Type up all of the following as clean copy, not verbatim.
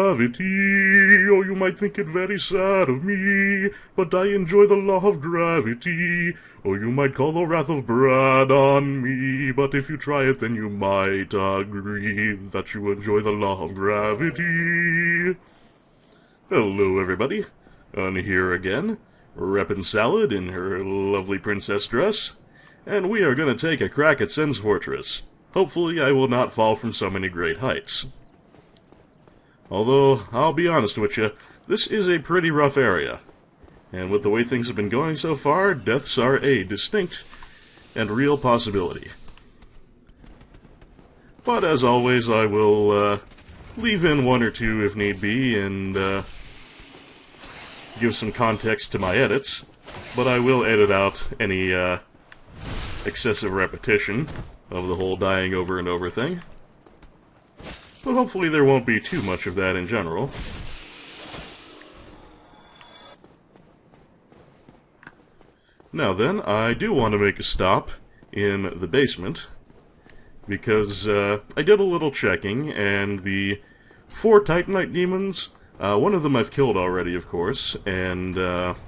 gravity. Oh, you might think it very sad of me, but I enjoy the law of gravity. Oh, you might call the wrath of Brad on me, but if you try it, then you might agree that you enjoy the law of gravity. Hello, everybody. I'm here again, reppin' Salad in her lovely princess dress, and we are going to take a crack at Sen's Fortress. Hopefully I will not fall from so many great heights. Although, I'll be honest with you, this is a pretty rough area. And with the way things have been going so far, deaths are a distinct and real possibility. But as always, I will leave in one or two if need be, and give some context to my edits. But I will edit out any excessive repetition of the whole dying over and over thing. But hopefully there won't be too much of that in general. Now then, I do want to make a stop in the basement, because I did a little checking, and the 4 Titanite Demons, one of them I've killed already, of course, and of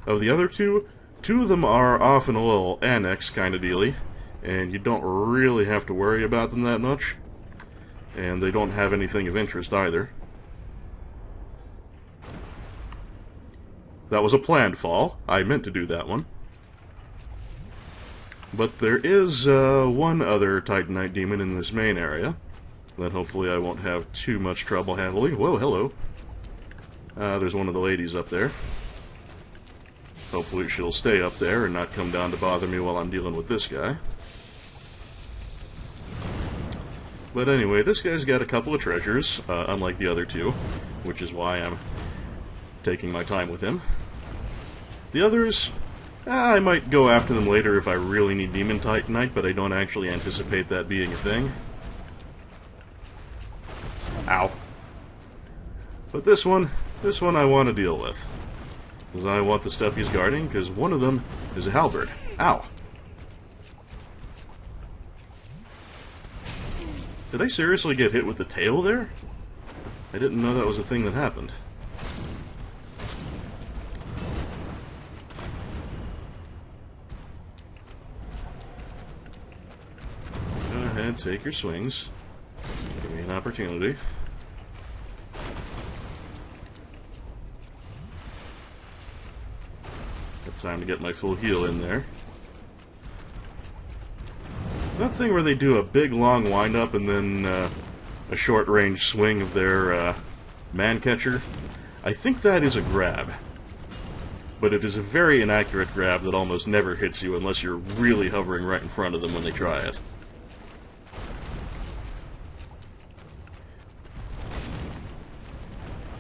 the other two of them are off in a little annex kind of dealy, and you don't really have to worry about them that much, and they don't have anything of interest either. That was a planned fall. I meant to do that one. But there is one other Titanite Demon in this main area that hopefully I won't have too much trouble handling. Whoa, hello. There's one of the ladies up there. Hopefully she'll stay up there and not come down to bother me while I'm dealing with this guy. But anyway, this guy's got a couple of treasures, unlike the other two, which is why I'm taking my time with him. The others, I might go after them later if I really need Demon Titanite, but I don't actually anticipate that being a thing. Ow. But this one I want to deal with. Because I want the stuff he's guarding, because one of them is a halberd. Ow. Did I seriously get hit with the tail there? I didn't know that was a thing that happened. Go ahead, take your swings. Give me an opportunity. Got time to get my full heal in there. That thing where they do a big long wind-up and then a short-range swing of their man-catcher, I think that is a grab. But it is a very inaccurate grab that almost never hits you unless you're really hovering right in front of them when they try it.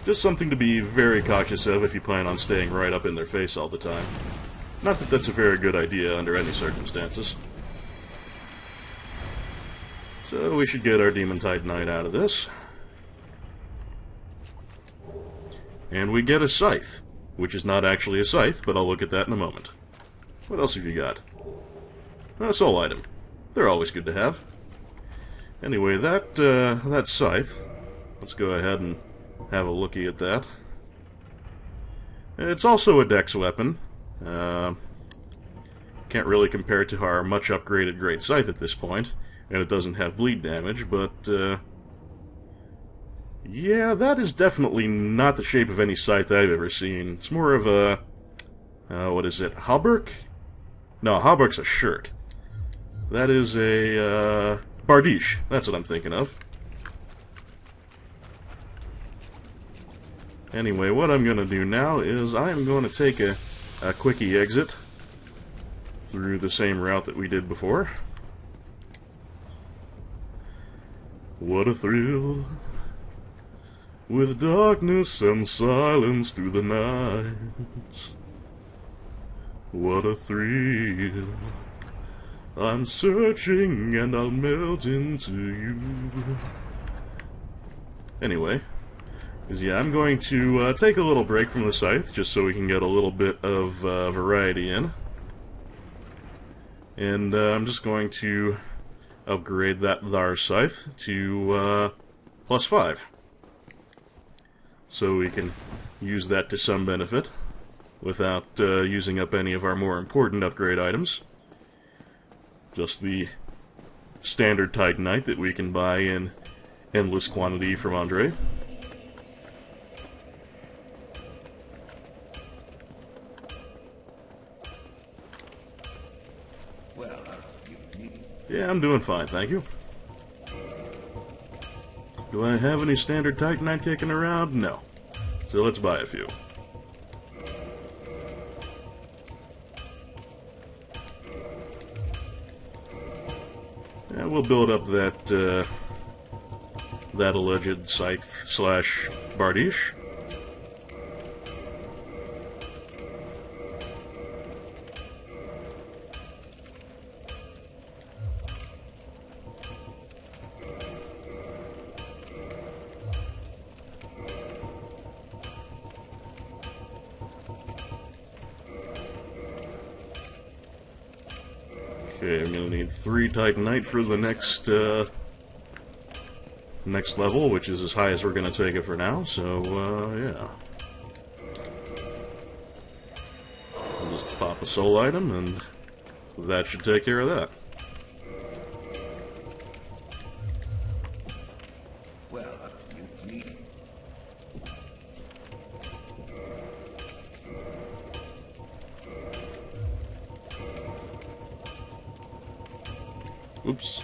Just something to be very cautious of if you plan on staying right up in their face all the time. Not that that's a very good idea under any circumstances. So we should get our Demon Titanite out of this. And we get a scythe, which is not actually a scythe, but I'll look at that in a moment. What else have you got? A soul item. They're always good to have. Anyway, that scythe, let's go ahead and have a looky at that. It's also a dex weapon. Can't really compare it to our much upgraded Great Scythe at this point. And it doesn't have bleed damage, but, yeah, that is definitely not the shape of any scythe I've ever seen. It's more of a, what is it, hauberk? No, hauberk's a shirt. That is a, bardiche. That's what I'm thinking of. Anyway, what I'm going to do now is I'm going to take a quickie exit through the same route that we did before. What a thrill, with darkness and silence through the night. What a thrill, I'm searching and I'll melt into you. Anyway, yeah, I'm going to take a little break from the scythe, just so we can get a little bit of variety in. And I'm just going to upgrade that thar scythe to +5. so we can use that to some benefit without using up any of our more important upgrade items. Just the standard Titanite that we can buy in endless quantity from Andre. Yeah, I'm doing fine, thank you. Do I have any standard Titanite kicking around? No. So let's buy a few. And we'll build up that that alleged scythe slash bardiche. Okay, I'm gonna need 3 Titanite for the next next level, which is as high as we're gonna take it for now, so yeah. I'll just pop a soul item, and that should take care of that. Oops.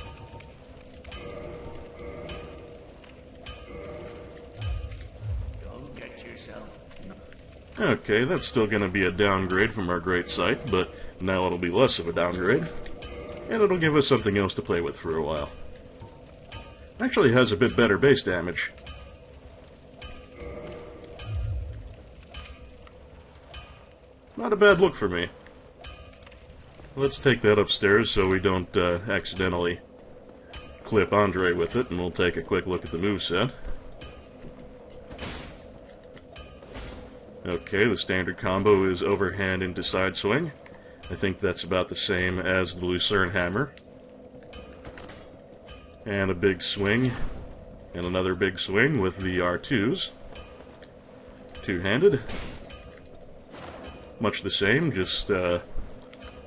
Don't get yourself. Okay, that's still going to be a downgrade from our Great Scythe, but now it'll be less of a downgrade. And it'll give us something else to play with for a while. Actually has a bit better base damage. Not a bad look for me. Let's take that upstairs so we don't accidentally clip Andre with it, and we'll take a quick look at the moveset. Okay, the standard combo is overhand into side swing. I think that's about the same as the Lucerne Hammer. And a big swing, and another big swing with the R2s. Two-handed. Much the same, just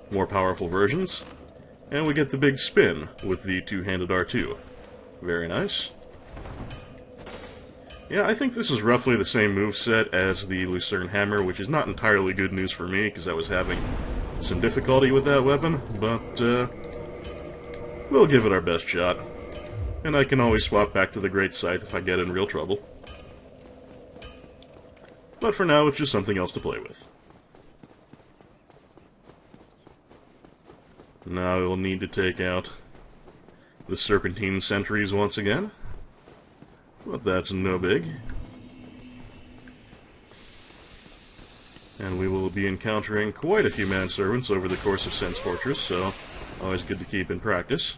more powerful versions. And we get the big spin with the two-handed R2. Very nice. Yeah, I think this is roughly the same moveset as the Lucerne Hammer, which is not entirely good news for me, because I was having some difficulty with that weapon, but we'll give it our best shot. And I can always swap back to the Great Scythe if I get in real trouble. But for now, it's just something else to play with. Now we'll need to take out the Serpentine Sentries once again. But that's no big. And we will be encountering quite a few manservants over the course of Sense Fortress, so always good to keep in practice.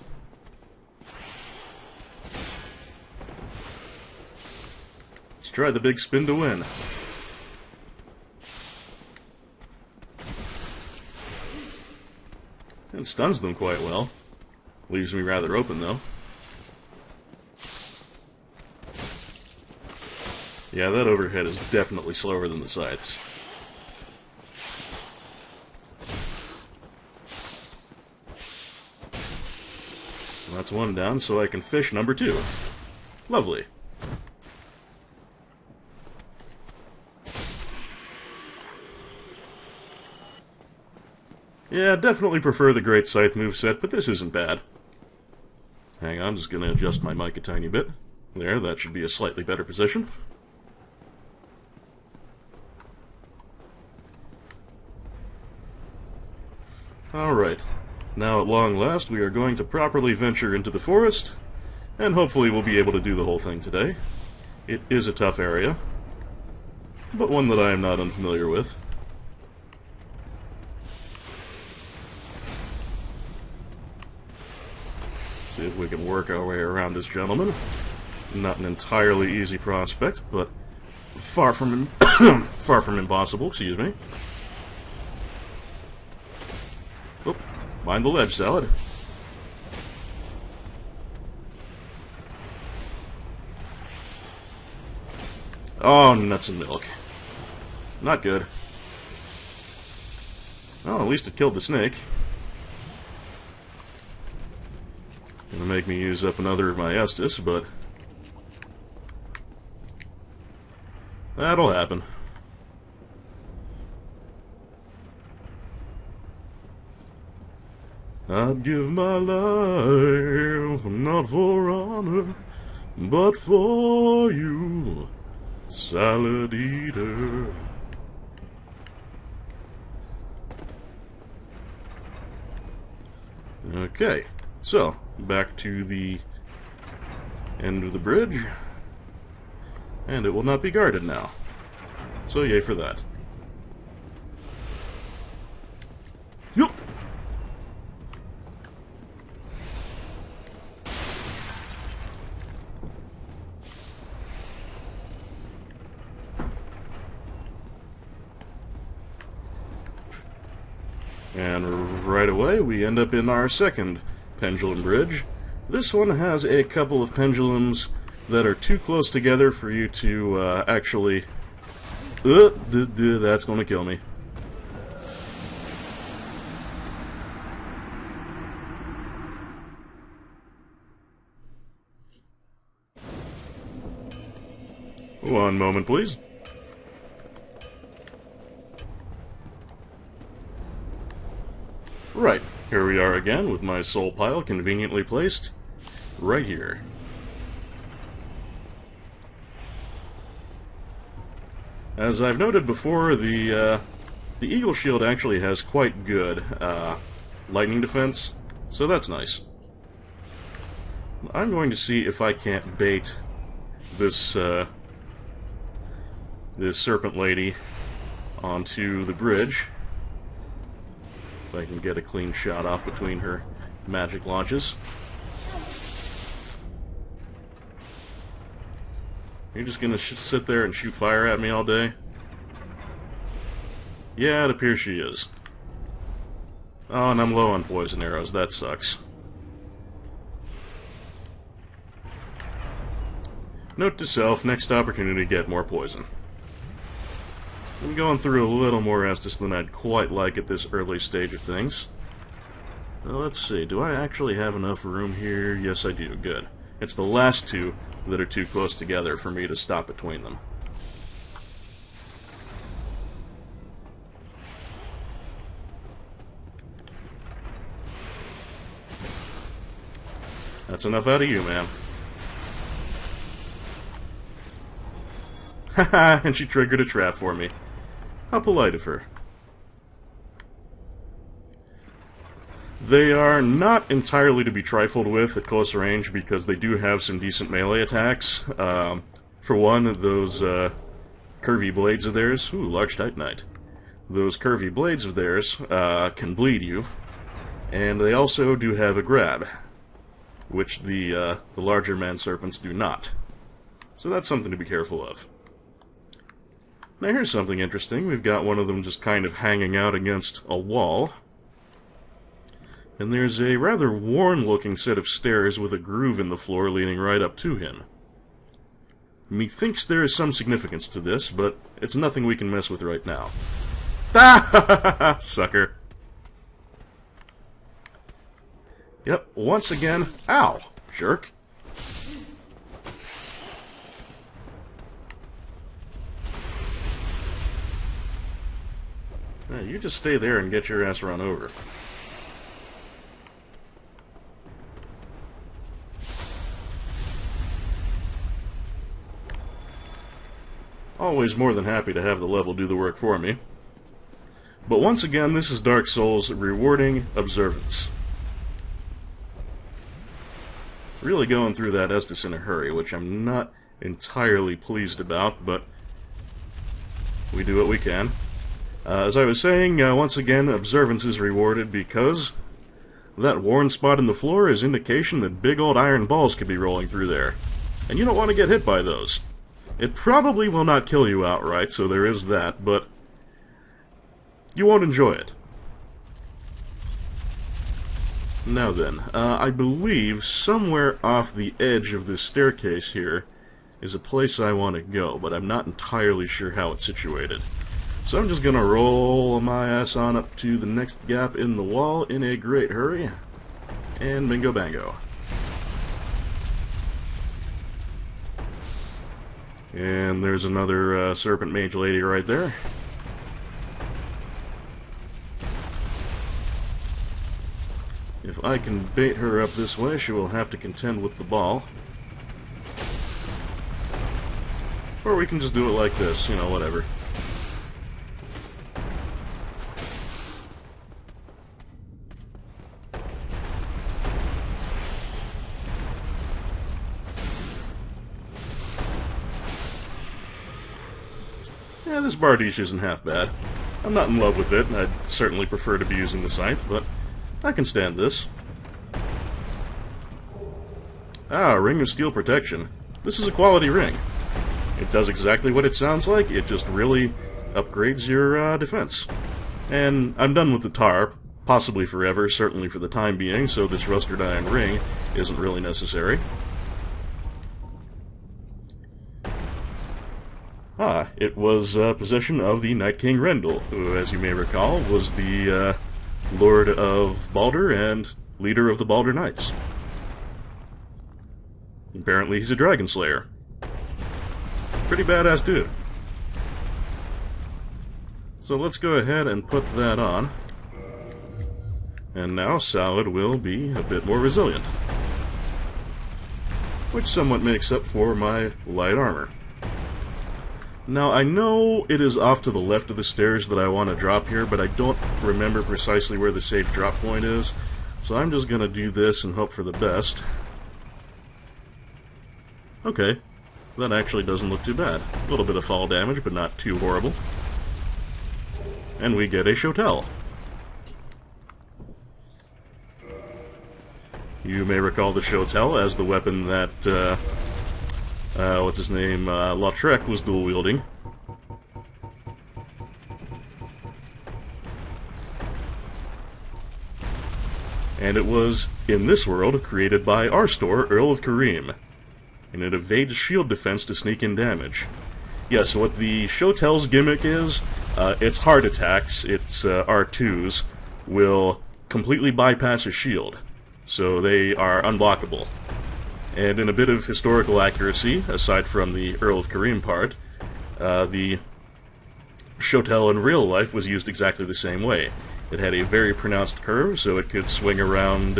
Let's try the big spin to win. And stuns them quite well. Leaves me rather open, though. Yeah, that overhead is definitely slower than the scythes. That's one down, so I can fish number 2. Lovely. Yeah, definitely prefer the Great Scythe moveset, but this isn't bad. Hang on, just gonna adjust my mic a tiny bit. There, that should be a slightly better position. Alright, now at long last we are going to properly venture into the forest, and hopefully we'll be able to do the whole thing today. It is a tough area, but one that I am not unfamiliar with. See if we can work our way around this gentleman. Not an entirely easy prospect, but far from far from impossible, excuse me. Oh, mind the ledge salad. Oh, nuts and milk. Not good. Well, at least it killed the snake. Gonna make me use up another of my Estus, but that'll happen. I'd give my life, not for honor, but for you, salad eater. Okay, so, back to the end of the bridge, and it will not be guarded now. So yay for that. Yup! And right away, we end up in our second pendulum bridge. This one has a couple of pendulums that are too close together for you to actually... that's going to kill me. One moment, please. Right, here we are again with my soul pile conveniently placed right here. As I've noted before, the Eagle Shield actually has quite good lightning defense, so that's nice. I'm going to see if I can't bait this this serpent lady onto the bridge. If I can get a clean shot off between her magic launches. You're just gonna sit there and shoot fire at me all day? Yeah, it appears she is. Oh, and I'm low on poison arrows. That sucks. Note to self, next opportunity, get more poison. I'm going through a little more Estus than I'd quite like at this early stage of things. Well, let's see, do I actually have enough room here? Yes, I do. Good. It's the last two that are too close together for me to stop between them. That's enough out of you, man. Haha, and she triggered a trap for me. How polite of her. They are not entirely to be trifled with at close range because they do have some decent melee attacks. For one, those curvy blades of theirs... Ooh, large Titanite. Those curvy blades of theirs can bleed you. And they also do have a grab, which the larger man serpents do not. So that's something to be careful of. Now here's something interesting. We've got one of them just kind of hanging out against a wall. And there's a rather worn-looking set of stairs with a groove in the floor leading right up to him. Methinks there is some significance to this, but it's nothing we can mess with right now. Ah! Sucker. Yep, once again... Ow! Jerk. Now, you just stay there and get your ass run over. Always more than happy to have the level do the work for me. But once again, this is Dark Souls rewarding observance. Really going through that Estus in a hurry, which I'm not entirely pleased about, but we do what we can. As I was saying, once again, observance is rewarded because that worn spot in the floor is indication that big old iron balls could be rolling through there. And you don't want to get hit by those. It probably will not kill you outright, so there is that, but you won't enjoy it. Now then, I believe somewhere off the edge of this staircase here is a place I want to go, but I'm not entirely sure how it's situated. So I'm just going to roll my ass on up to the next gap in the wall in a great hurry, and bingo bango. And there's another Serpent Mage Lady right there. If I can bait her up this way, she will have to contend with the ball. Or we can just do it like this, you know, whatever. Yeah, this Bardiche isn't half bad. I'm not in love with it, and I'd certainly prefer to be using the scythe, but I can stand this. Ah, Ring of Steel Protection. This is a quality ring. It does exactly what it sounds like, it just really upgrades your defense. And I'm done with the tar, possibly forever, certainly for the time being, so this Rusted Iron ring isn't really necessary. Ah, it was possession of the Night King Rendell, who, as you may recall, was the Lord of Baldur and leader of the Baldur Knights. Apparently he's a Dragon Slayer. Pretty badass dude. So let's go ahead and put that on. And now Salad will be a bit more resilient. Which somewhat makes up for my light armor. Now, I know it is off to the left of the stairs that I want to drop here, but I don't remember precisely where the safe drop point is. So I'm just going to do this and hope for the best. Okay, that actually doesn't look too bad. A little bit of fall damage, but not too horrible. And we get a Shotel. You may recall the Shotel as the weapon that, what's his name, Lautrec was dual-wielding. And it was, in this world, created by Arstor, Earl of Kareem. And it evades shield defense to sneak in damage. Yes, what the Shotel's gimmick is, its hard attacks, its R2s, will completely bypass a shield. So they are unblockable. And in a bit of historical accuracy, aside from the Earl of Kareem part, the Shotel in real life was used exactly the same way. It had a very pronounced curve, so it could swing around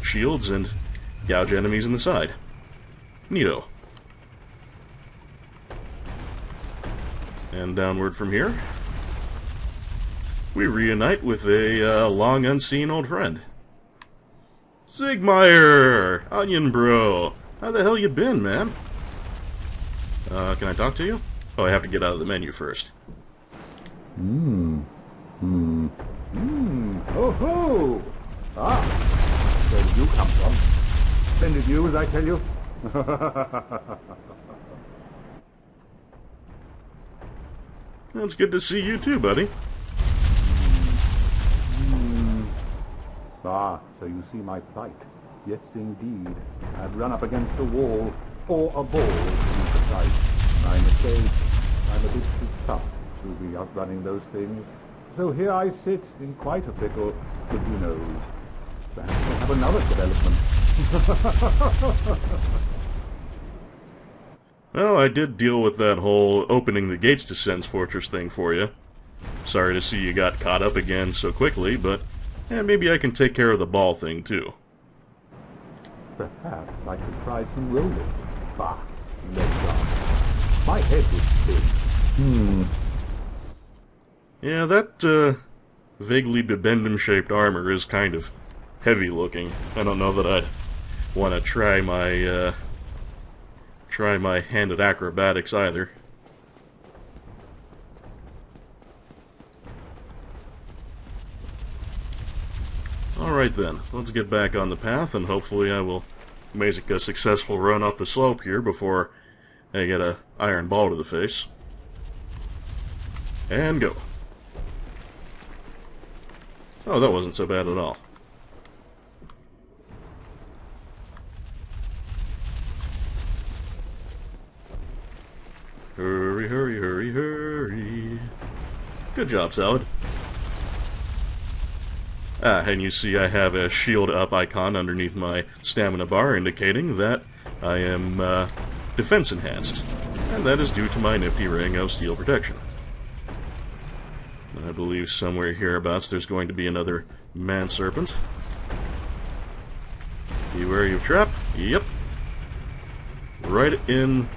shields and gouge enemies in the side. Neato. And downward from here, we reunite with a long unseen old friend. Siegmeyer! Onion Bro! How the hell you been, man? Can I talk to you? Oh, I have to get out of the menu first. Oh ho! Ah, where did you come from? Splendid news, I tell you. It's good to see you too, buddy. Ah, so you see my plight. Yes, indeed. I've run up against a wall, or a ball, to be precise. I'm afraid I'm a bit too tough to be outrunning those things. So here I sit in quite a pickle, but who knows? Perhaps we'll have another development. Well, I did deal with that whole opening the gates to Sen's Fortress thing for you. Sorry to see you got caught up again so quickly, but maybe I can take care of the ball thing, too. Perhaps I could try some rolling. Bah, let's go. My head is spin. Yeah, that vaguely bibendum-shaped armor is kind of heavy-looking. I don't know that I'd want to try my hand at acrobatics either. Alright then, let's get back on the path, and hopefully I will make a successful run up the slope here before I get a iron ball to the face. And go. Oh, that wasn't so bad at all. Good job, Salad. And you see I have a shield up icon underneath my stamina bar indicating that I am defense enhanced. And that is due to my nifty ring of steel protection. I believe somewhere hereabouts there's going to be another man-serpent. Beware of trap. Yep. Right in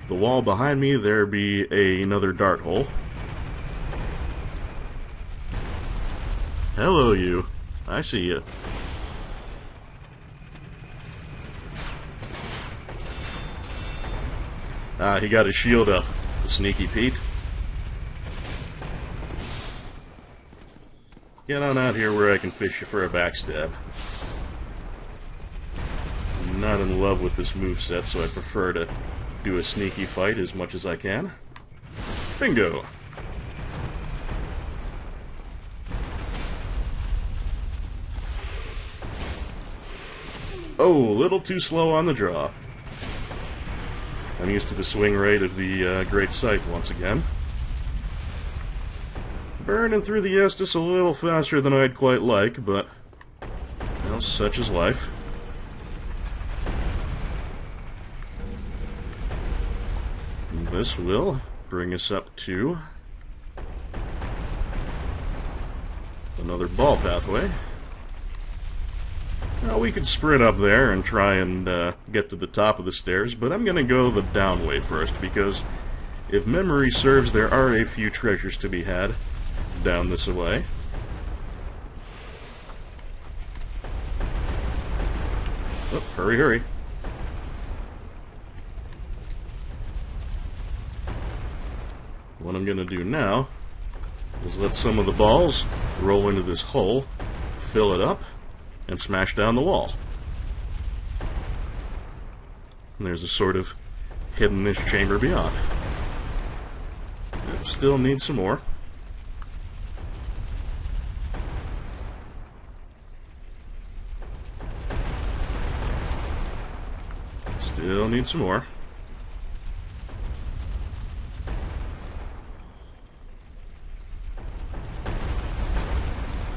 the wall behind me there be another dart hole. Hello, you. I see you. He got his shield up. The sneaky Pete. Get on out here where I can fish you for a backstab. I'm not in love with this moveset, so I prefer to do a sneaky fight as much as I can. Bingo! Oh, a little too slow on the draw. I'm used to the swing rate of the Great Scythe once again. Burning through the Estus a little faster than I'd quite like, but, you know, such is life. And this will bring us up to another ball pathway. Now, we could sprint up there and try and get to the top of the stairs, but I'm going to go the down way first, because if memory serves, there are a few treasures to be had down this way. Oh, hurry, hurry. What I'm going to do now is let some of the balls roll into this hole, fill it up, and smash down the wall. And there's a sort of hidden-ish chamber beyond. Still need some more. Still need some more.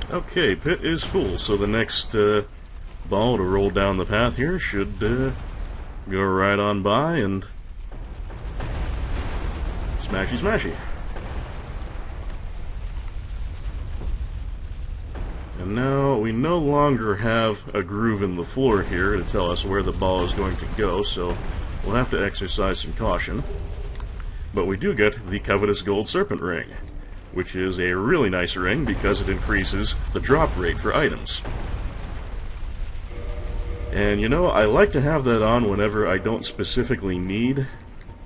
Okay, pit is full, so the next ball to roll down the path here should go right on by and smashy smashy. And now we no longer have a groove in the floor here to tell us where the ball is going to go, so we'll have to exercise some caution. But we do get the covetous gold serpent ring, which is a really nice ring because it increases the drop rate for items. And you know, I like to have that on whenever I don't specifically need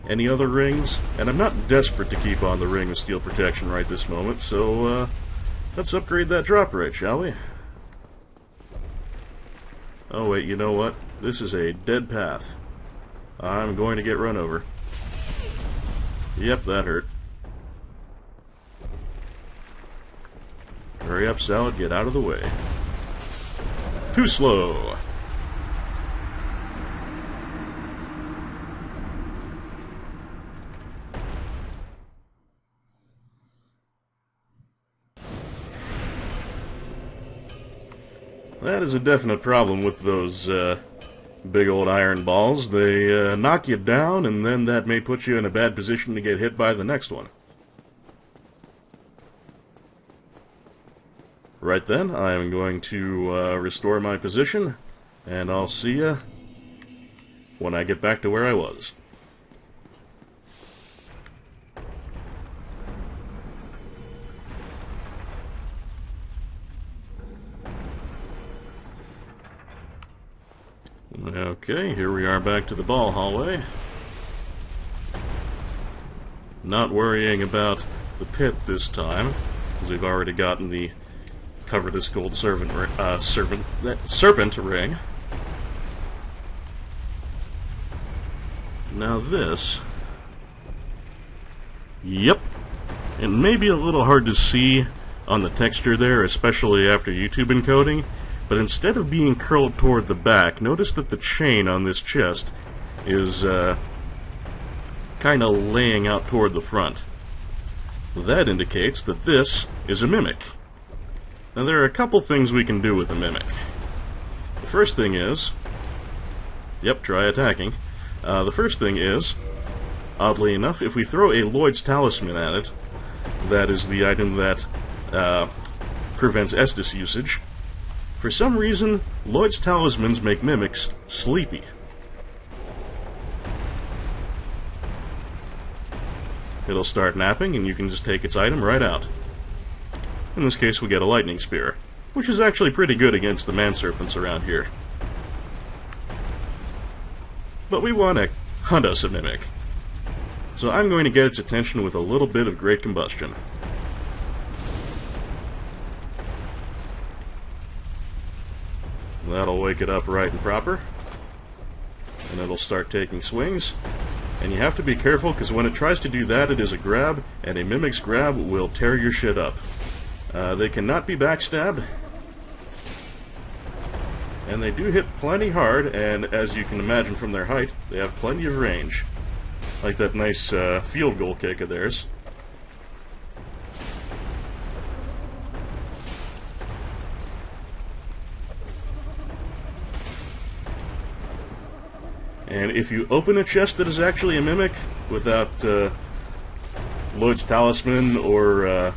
any other rings, and I'm not desperate to keep on the ring of steel protection right this moment, so let's upgrade that drop rate, shall we? Oh wait, you know what? This is a dead path. I'm going to get run over. Yep, that hurt. Hurry up, Salad, get out of the way. Too slow! That is a definite problem with those big old iron balls. They knock you down, and then that may put you in a bad position to get hit by the next one. Right then, I am going to restore my position, and I'll see you when I get back to where I was. Okay, here we are back to the ball hallway. Not worrying about the pit this time, because we've already gotten the covetous gold serpent ring. Now this, yep, it may be a little hard to see on the texture there, especially after YouTube encoding, but instead of being curled toward the back, notice that the chain on this chest is kind of laying out toward the front. that indicates that this is a mimic. Now there are a couple things we can do with a mimic. The first thing is... Yep, try attacking. The first thing is, oddly enough, if we throw a Lloyd's Talisman at it, that is the item that prevents Estus usage, for some reason, Lloyd's Talismans make mimics sleepy. It'll start napping, and you can just take its item right out. In this case, we get a Lightning Spear, which is actually pretty good against the man-serpents around here. But we want to hunt us a mimic. So I'm going to get its attention with a little bit of Great Combustion. That'll wake it up right and proper. And it'll start taking swings. And you have to be careful, because when it tries to do that, it is a grab, and a mimic's grab will tear your shit up. They cannot be backstabbed. And they do hit plenty hard, and as you can imagine from their height, they have plenty of range. Like that nice field goal kick of theirs. And if you open a chest that is actually a mimic, without Lloyd's Talisman or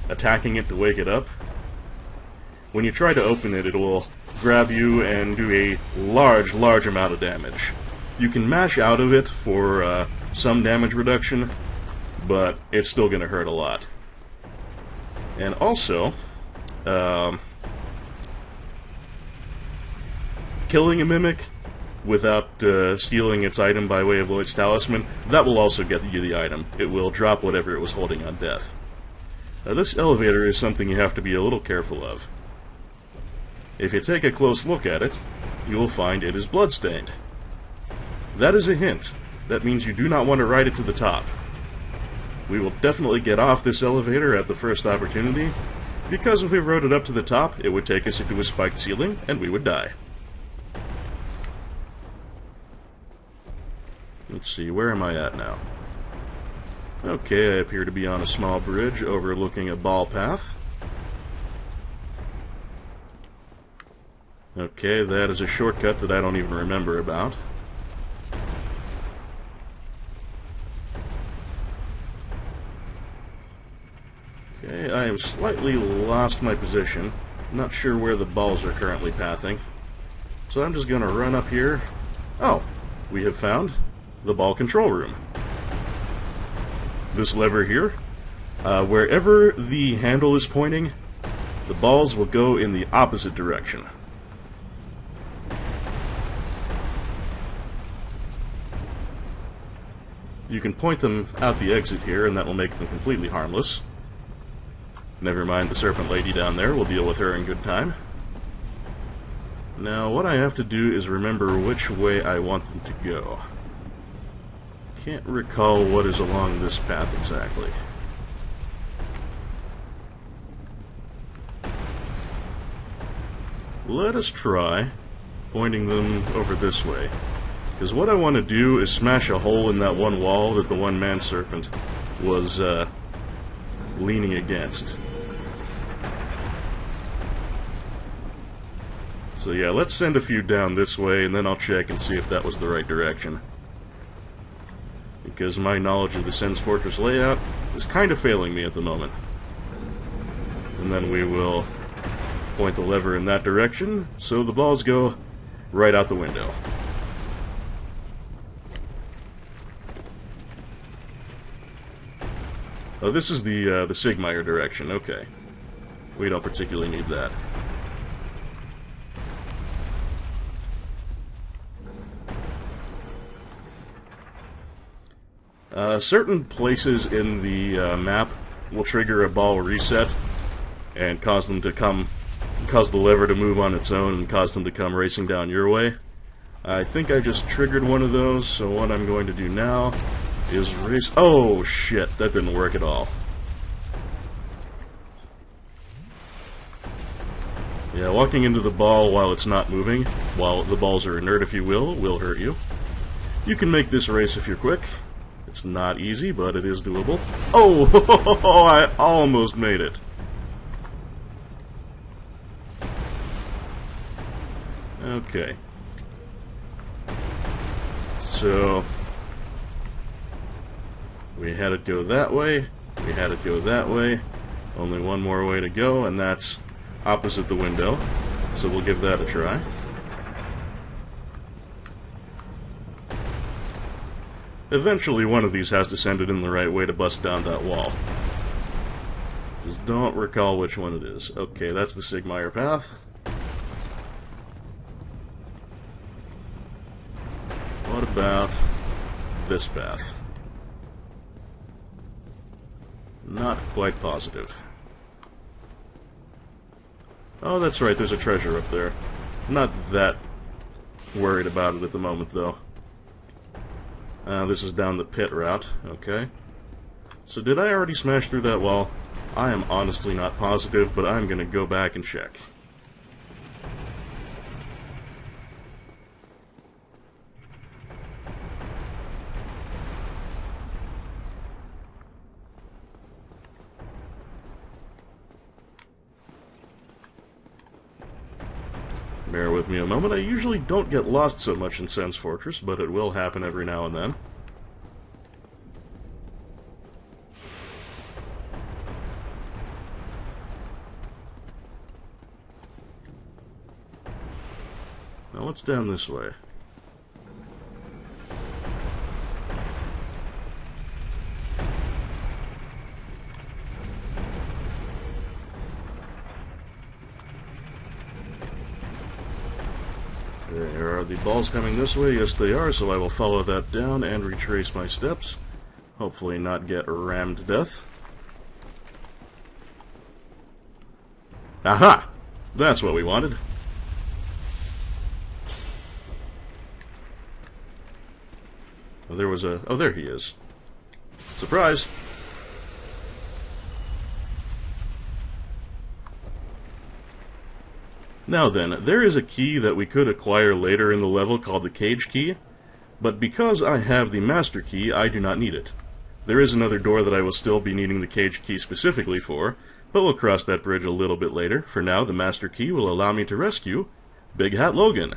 attacking it to wake it up, when you try to open it, it will grab you and do a large amount of damage. You can mash out of it for some damage reduction, but it's still going to hurt a lot. And also, killing a mimic without stealing its item by way of Lloyd's Talisman, that will also get you the item. It will drop whatever it was holding on death. This elevator is something you have to be a little careful of. If you take a close look at it, you will find it is bloodstained. That is a hint. That means you do not want to ride it to the top. We will definitely get off this elevator at the first opportunity, because if we rode it up to the top, it would take us into a spiked ceiling, and we would die. Let's see, where am I at now? Okay, I appear to be on a small bridge overlooking a ball path. Okay, that is a shortcut that I don't even remember about. Okay, I have slightly lost my position. Not sure where the balls are currently pathing. So I'm just going to run up here. Oh, we have found the ball control room. This lever here, wherever the handle is pointing, the balls will go in the opposite direction. You can point them out the exit here, and that will make them completely harmless. Never mind the serpent lady down there, we'll deal with her in good time. Now, what I have to do is remember which way I want them to go. Can't recall what is along this path exactly. Let us try pointing them over this way. Because what I want to do is smash a hole in that one wall that the one man serpent was leaning against. So yeah, let's send a few down this way, and then I'll check and see if that was the right direction. Because my knowledge of the Sen's Fortress layout is kind of failing me at the moment. And then we will point the lever in that direction, so the balls go right out the window. Oh, this is the Siegmeyer direction, okay. We don't particularly need that. Certain places in the map will trigger a ball reset and cause them to cause the lever to move on its own and cause them to come racing down your way. I think I just triggered one of those, so what I'm going to do now is race... Oh, shit, that didn't work at all. Yeah, walking into the ball while it's not moving, while the balls are inert, if you will hurt you. You can make this race if you're quick. It's not easy, but it is doable. Oh! I almost made it. Okay. So, we had it go that way, we had it go that way, only one more way to go, and that's opposite the window, so we'll give that a try. Eventually one of these has descended in the right way to bust down that wall. Just don't recall which one it is. Okay, that's the Siegmeyer path. What about this path? Not quite positive. Oh, that's right, there's a treasure up there. Not that worried about it at the moment, though. This is down the pit route, okay. So did I already smash through that wall? I am honestly not positive, but I'm gonna go back and check. Bear with me a moment. I usually don't get lost so much in Sen's Fortress, but it will happen every now and then. Now let's down this way. There are the balls coming this way. Yes, they are, so I will follow that down and retrace my steps. Hopefully not get rammed to death. Aha! That's what we wanted. Oh, there was a... Oh, there he is. Surprise! Now then, there is a key that we could acquire later in the level called the cage key, but because I have the master key, I do not need it. There is another door that I will still be needing the cage key specifically for, but we'll cross that bridge a little bit later. For now, the master key will allow me to rescue Big Hat Logan.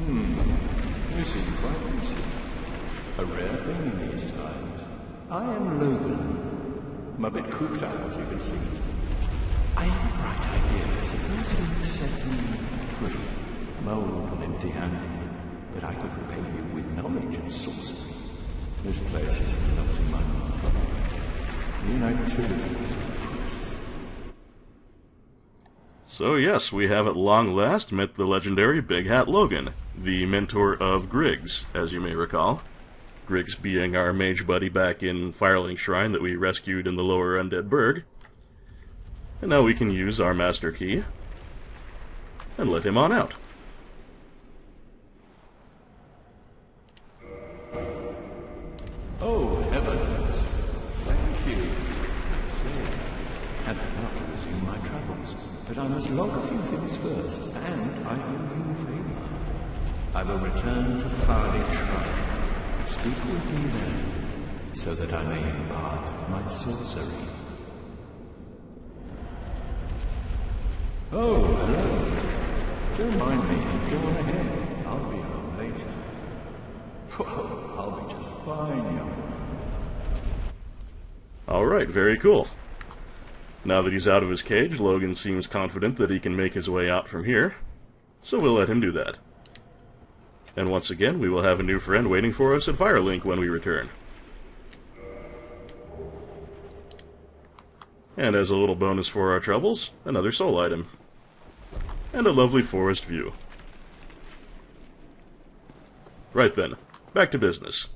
You seem quite lucid. A rare thing in these times. I am Logan. I'm a bit cooped up, as you can see. I have a bright idea. Suppose you set me free. I'm old and empty-handed, but I could repay you with knowledge and sorcery. This place is not in my mind. The inactivity is impressive. So yes, we have at long last met the legendary Big Hat Logan, the mentor of Griggs, as you may recall. Griggs being our mage buddy back in Firelink Shrine that we rescued in the lower Undead Burg. And now we can use our master key and let him on out. Oh, heavens! Thank you. And now to resume my travels. But I must log a few things first, and I owe you a favor. I will return to Firelink Shrine. Speak with me then, so that I may impart my sorcery. Oh, hello. Don't mind me. Go on ahead. I'll be home later. Whoa, I'll be just fine, young one. Alright, very cool. Now that he's out of his cage, Logan seems confident that he can make his way out from here, so we'll let him do that. And once again, we will have a new friend waiting for us at Firelink when we return. And as a little bonus for our troubles, another soul item. And a lovely forest view. Right then, back to business.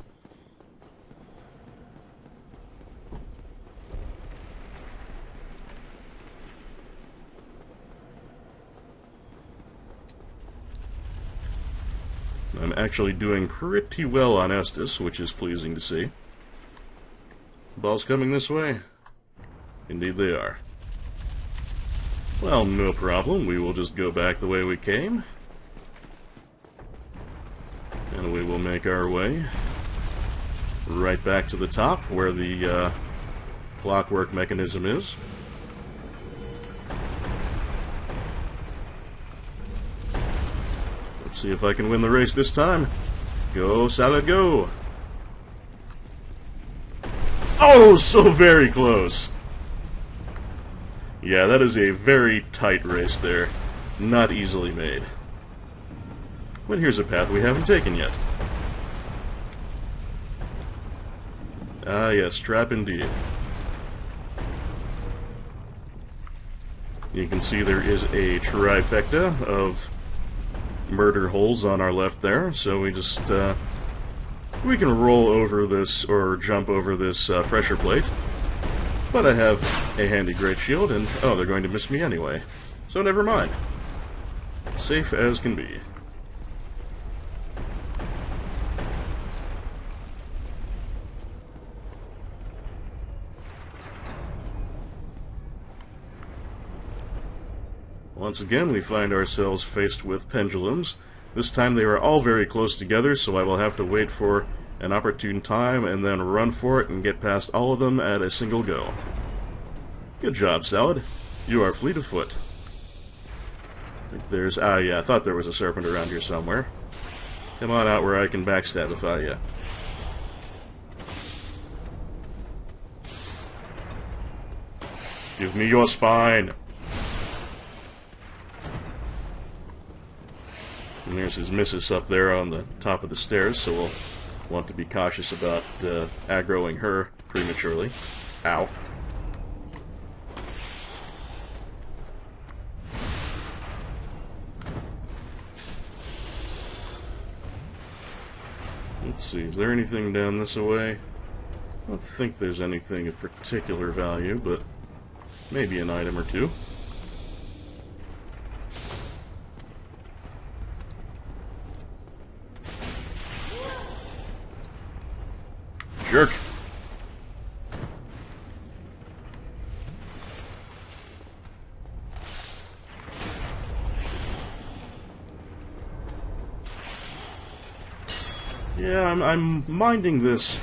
I'm actually doing pretty well on Estus, which is pleasing to see. Balls coming this way? Indeed they are. Well, no problem. We will just go back the way we came. And we will make our way right back to the top where the clockwork mechanism is. Let's see if I can win the race this time. Go, Salad, go! Oh, so very close! Yeah, that is a very tight race there. Not easily made. But here's a path we haven't taken yet. Ah, yes, trap indeed. You can see there is a trifecta of murder holes on our left there, so we just, we can roll over this, or jump over this pressure plate. But I have a handy great shield, and, oh, they're going to miss me anyway. So never mind. Safe as can be. Once again, we find ourselves faced with pendulums. This time they are all very close together, so I will have to wait for an opportune time and then run for it and get past all of them at a single go. Good job, Salad. You are fleet of foot. I think there's... ah, yeah, I thought there was a serpent around here somewhere. Come on out where I can backstabify you. Give me your spine! And there's his missus up there on the top of the stairs, so we'll want to be cautious about aggroing her prematurely. Ow. Let's see, is there anything down this way? I don't think there's anything of particular value, but maybe an item or two. Jerk! Yeah, I'm minding this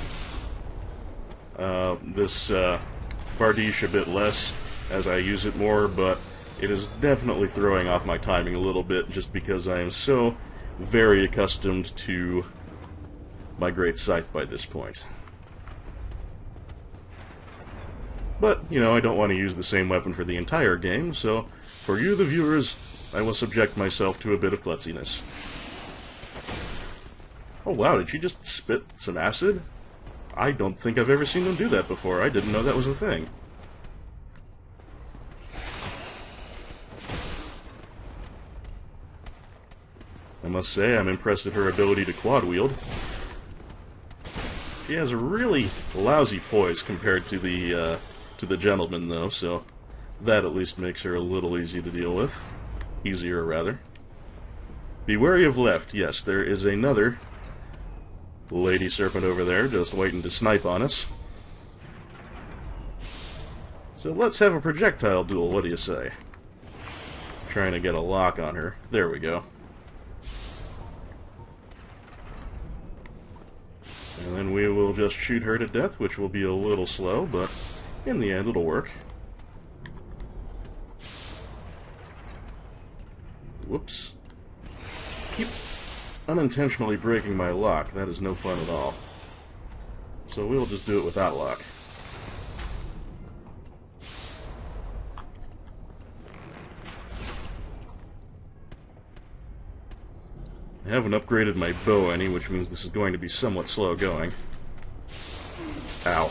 Bardiche a bit less as I use it more, but it is definitely throwing off my timing a little bit just because I am so very accustomed to my great scythe by this point. But, you know, I don't want to use the same weapon for the entire game, so for you, the viewers, I will subject myself to a bit of klutziness. Oh wow, did she just spit some acid? I don't think I've ever seen them do that before. I didn't know that was a thing. I must say, I'm impressed at her ability to quad wield. She has a really lousy poise compared to the gentleman, though, so that at least makes her a little easy to deal with. Easier, rather. Be wary of left. Yes, there is another lady serpent over there just waiting to snipe on us. So let's have a projectile duel, what do you say? Trying to get a lock on her. There we go. And then we will just shoot her to death, which will be a little slow, but in the end it'll work. Whoops. Keep unintentionally breaking my lock. That is no fun at all. So we'll just do it without lock. I haven't upgraded my bow any, which means this is going to be somewhat slow going. Ow.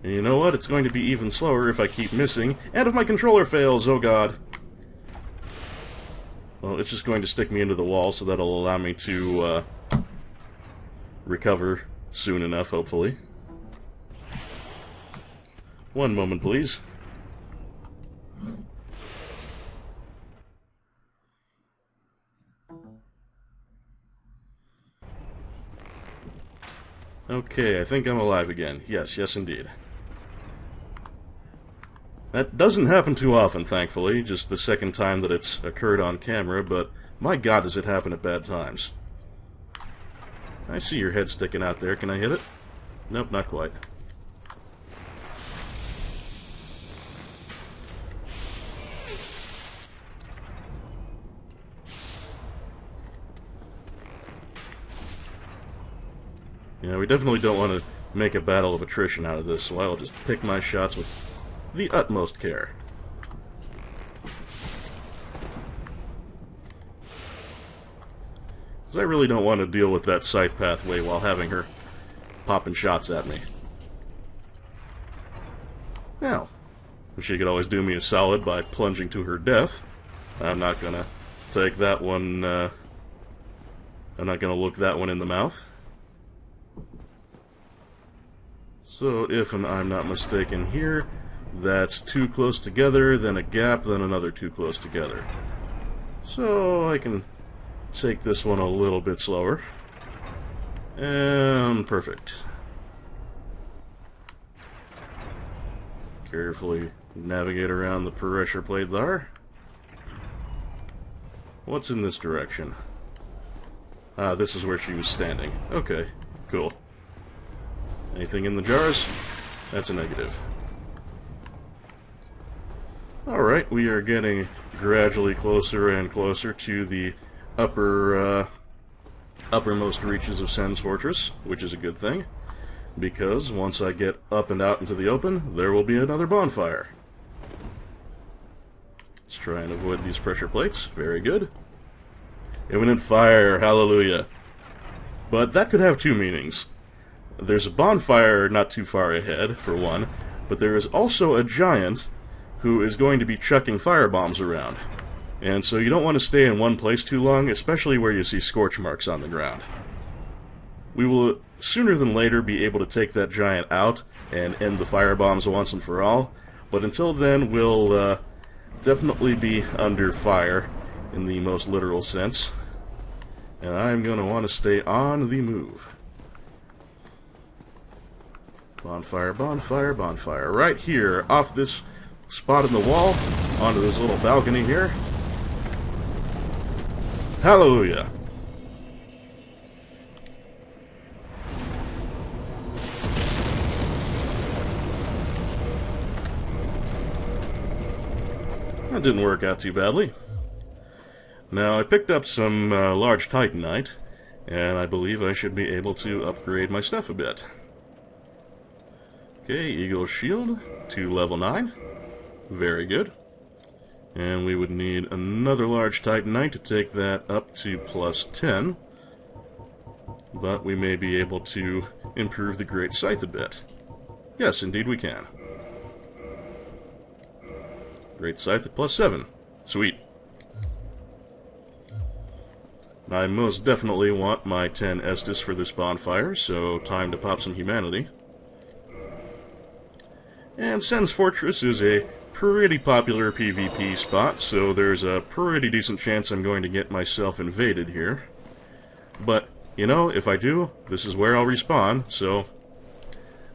And you know what? It's going to be even slower if I keep missing, and if my controller fails, oh god. Well, it's just going to stick me into the wall, so that'll allow me to recover soon enough, hopefully. One moment, please. Okay, I think I'm alive again. Yes, yes indeed. That doesn't happen too often, thankfully, just the second time that it's occurred on camera, but my god does it happen at bad times. I see your head sticking out there, can I hit it? Nope, not quite. Yeah, we definitely don't want to make a battle of attrition out of this, so I'll just pick my shots with the utmost care. Because I really don't want to deal with that scythe pathway while having her popping shots at me. Now, she could always do me a solid by plunging to her death. I'm not gonna take that one, I'm not gonna look that one in the mouth. So, if I'm not mistaken here, that's two close together, then a gap, then another two close together. So, I can take this one a little bit slower. And perfect. Carefully navigate around the pressure plate there. What's in this direction? Ah, this is where she was standing. Okay, cool. Anything in the jars? That's a negative. Alright, we are getting gradually closer and closer to the uppermost reaches of Sen's Fortress, which is a good thing, because once I get up and out into the open, there will be another bonfire. Let's try and avoid these pressure plates. Very good. Imminent fire, hallelujah. But that could have two meanings. There's a bonfire not too far ahead, for one, but there is also a giant who is going to be chucking firebombs around. And so you don't want to stay in one place too long, especially where you see scorch marks on the ground. We will, sooner than later, be able to take that giant out and end the firebombs once and for all, but until then we'll definitely be under fire in the most literal sense. And I'm going to want to stay on the move. Bonfire, bonfire, bonfire. Right here, off this spot in the wall, onto this little balcony here. Hallelujah! That didn't work out too badly. Now, I picked up some large Titanite, and I believe I should be able to upgrade my stuff a bit. Okay, Eagle Shield to level 9. Very good. And we would need another large Titanite to take that up to plus 10. But we may be able to improve the Great Scythe a bit. Yes, indeed we can. Great Scythe at plus 7. Sweet. I most definitely want my 10 Estus for this bonfire, so time to pop some humanity. And Sen's Fortress is a pretty popular PvP spot, so there's a pretty decent chance I'm going to get myself invaded here. But, you know, if I do, this is where I'll respawn, so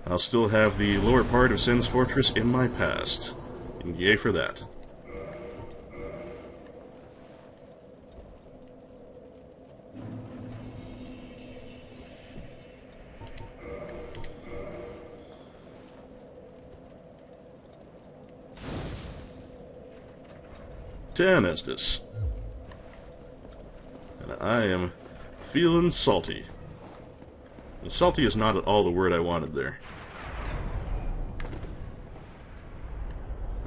I'll still have the lower part of Sen's Fortress in my past. And yay for that. Ten Estus. And I am feeling salty. And salty is not at all the word I wanted there.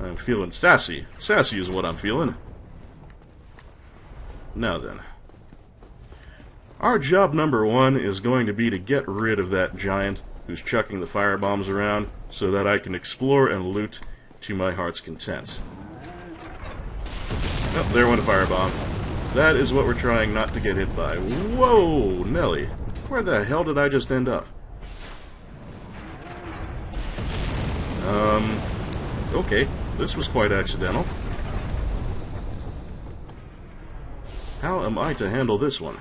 I'm feeling sassy. Sassy is what I'm feeling. Now then. Our job number 1 is going to be to get rid of that giant who's chucking the firebombs around so that I can explore and loot to my heart's content. Oh, there went a firebomb. That is what we're trying not to get hit by. Whoa, Nelly. Where the hell did I just end up? Okay. This was quite accidental. How am I to handle this one?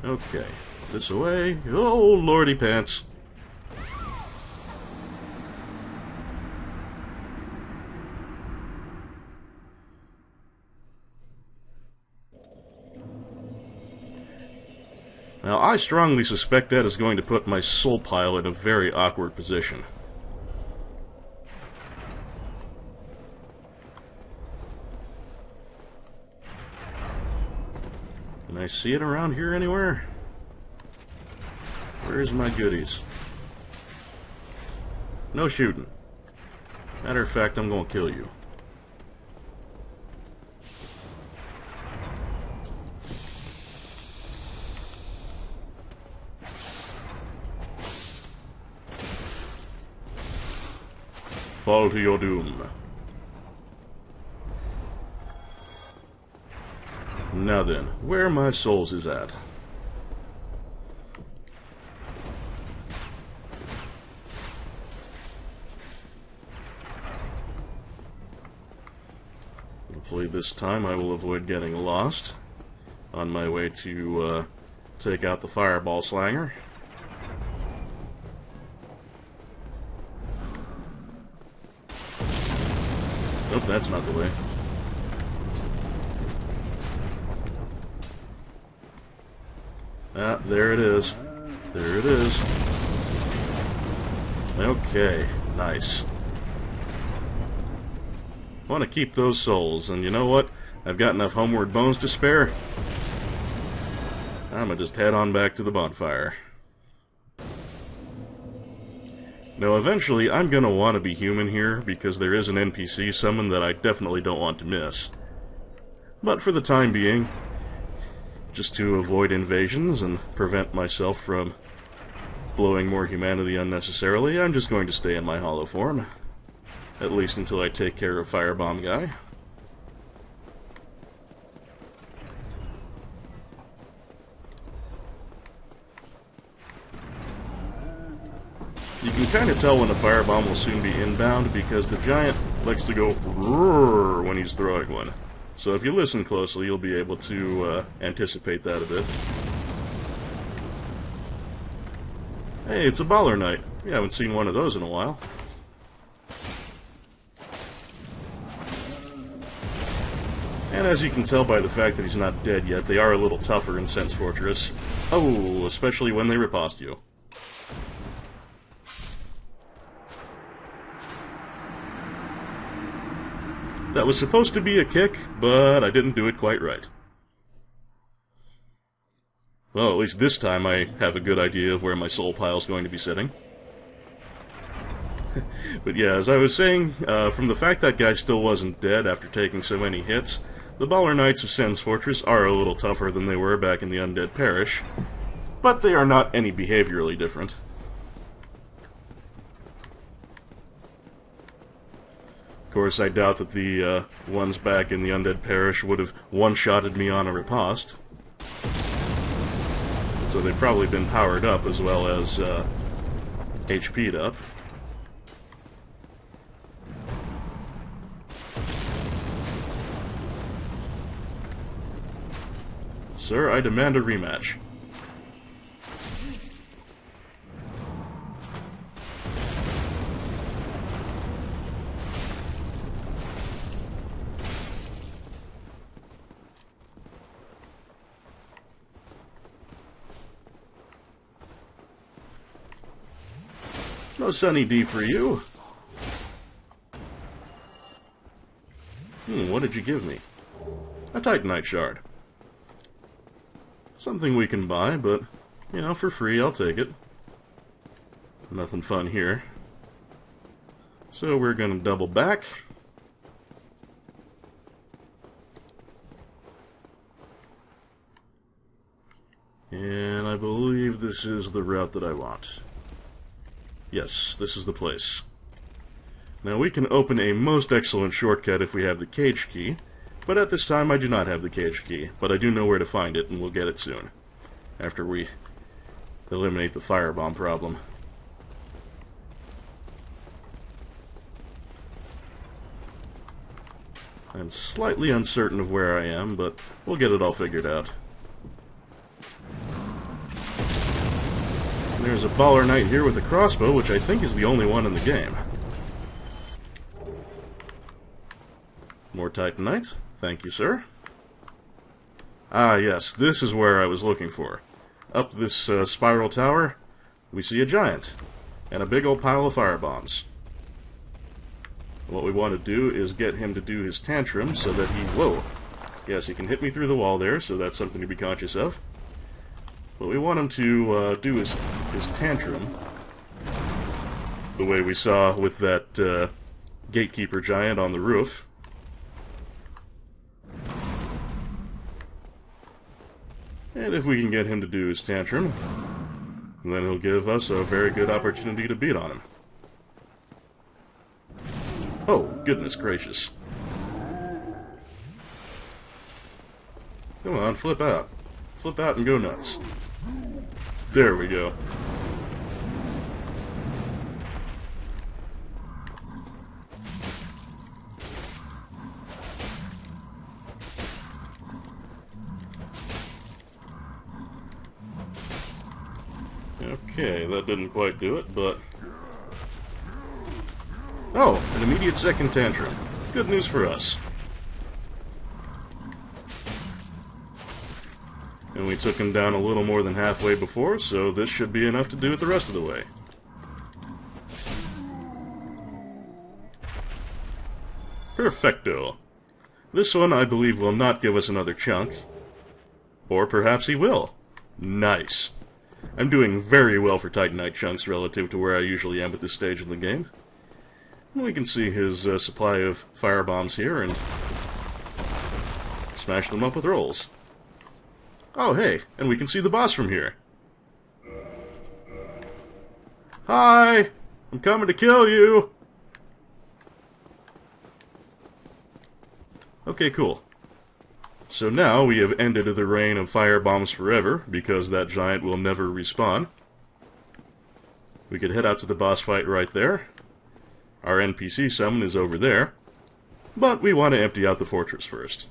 Okay. This away. Oh, lordy pants. Now, I strongly suspect that is going to put my soul pile in a very awkward position. Can I see it around here anywhere? Where's my goodies? No shooting. Matter of fact, I'm gonna kill you. Fall to your doom. Now then, where my souls is at? Hopefully this time I will avoid getting lost on my way to take out the fireball slanger. Nope, that's not the way. Ah, there it is. There it is. Okay, nice. I want to keep those souls, and you know what? I've got enough homeward bones to spare. I'm gonna just head on back to the bonfire. Now, eventually, I'm gonna want to be human here, because there is an NPC summon that I definitely don't want to miss. But for the time being, just to avoid invasions and prevent myself from blowing more humanity unnecessarily, I'm just going to stay in my hollow form. At least until I take care of Firebomb Guy. You can kind of tell when a firebomb will soon be inbound because the giant likes to go roar when he's throwing one. So if you listen closely, you'll be able to anticipate that a bit. Hey, it's a Baller Knight. We haven't seen one of those in a while. And as you can tell by the fact that he's not dead yet, they are a little tougher in Sense Fortress. Oh, especially when they riposte you. That was supposed to be a kick, but I didn't do it quite right. Well, at least this time I have a good idea of where my soul pile is going to be sitting. But yeah, as I was saying, from the fact that guy still wasn't dead after taking so many hits, the Baller Knights of Sen's Fortress are a little tougher than they were back in the Undead Parish, but they are not any behaviorally different. Of course, I doubt that the ones back in the Undead Parish would have one-shotted me on a riposte. So they've probably been powered up as well as HP'd up. Sir, I demand a rematch. No Sunny D for you. What did you give me? A Titanite shard. Something we can buy, but, you know, for free, I'll take it. Nothing fun here. So we're gonna double back. And I believe this is the route that I want. Yes, this is the place. Now we can open a most excellent shortcut if we have the cage key, but at this time I do not have the cage key, but I do know where to find it, and we'll get it soon, after we eliminate the firebomb problem. I'm slightly uncertain of where I am, but we'll get it all figured out. There's a baller knight here with a crossbow, which I think is the only one in the game. More Titanite. Thank you, sir. Ah, yes, this is where I was looking for. Up this spiral tower, we see a giant, and a big old pile of firebombs. What we want to do is get him to do his tantrum so that he... Whoa! Yes, he can hit me through the wall there, so that's something to be conscious of. But we want him to do his tantrum the way we saw with that gatekeeper giant on the roof. And if we can get him to do his tantrum, then he'll give us a very good opportunity to beat on him. Oh, goodness gracious. Come on, flip out. Flip out and go nuts. There we go. Okay, that didn't quite do it, but... Oh, an immediate second tantrum. Good news for us. And we took him down a little more than halfway before, so this should be enough to do it the rest of the way. Perfecto. This one, I believe, will not give us another chunk. Or perhaps he will. Nice. I'm doing very well for Titanite chunks relative to where I usually am at this stage of the game. And we can see his supply of firebombs here and smash them up with rolls. Oh, hey, and we can see the boss from here. Hi! I'm coming to kill you! Okay, cool. So now we have ended the reign of firebombs forever, because that giant will never respawn. We could head out to the boss fight right there. Our NPC summon is over there. But we want to empty out the fortress first.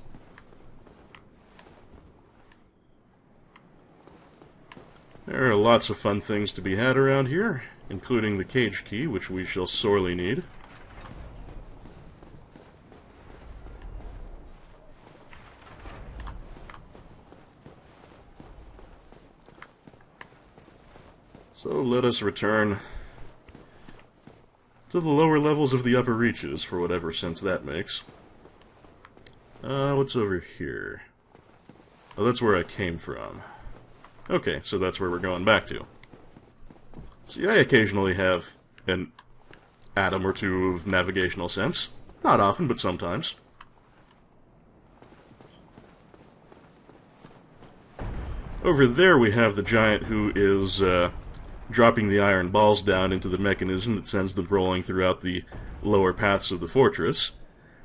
There are lots of fun things to be had around here, including the cage key, which we shall sorely need. So let us return to the lower levels of the upper reaches, for whatever sense that makes. What's over here? Oh, that's where I came from. Okay, so that's where we're going back to. See, I occasionally have an atom or two of navigational sense. Not often, but sometimes. Over there we have the giant who is dropping the iron balls down into the mechanism that sends them rolling throughout the lower paths of the fortress.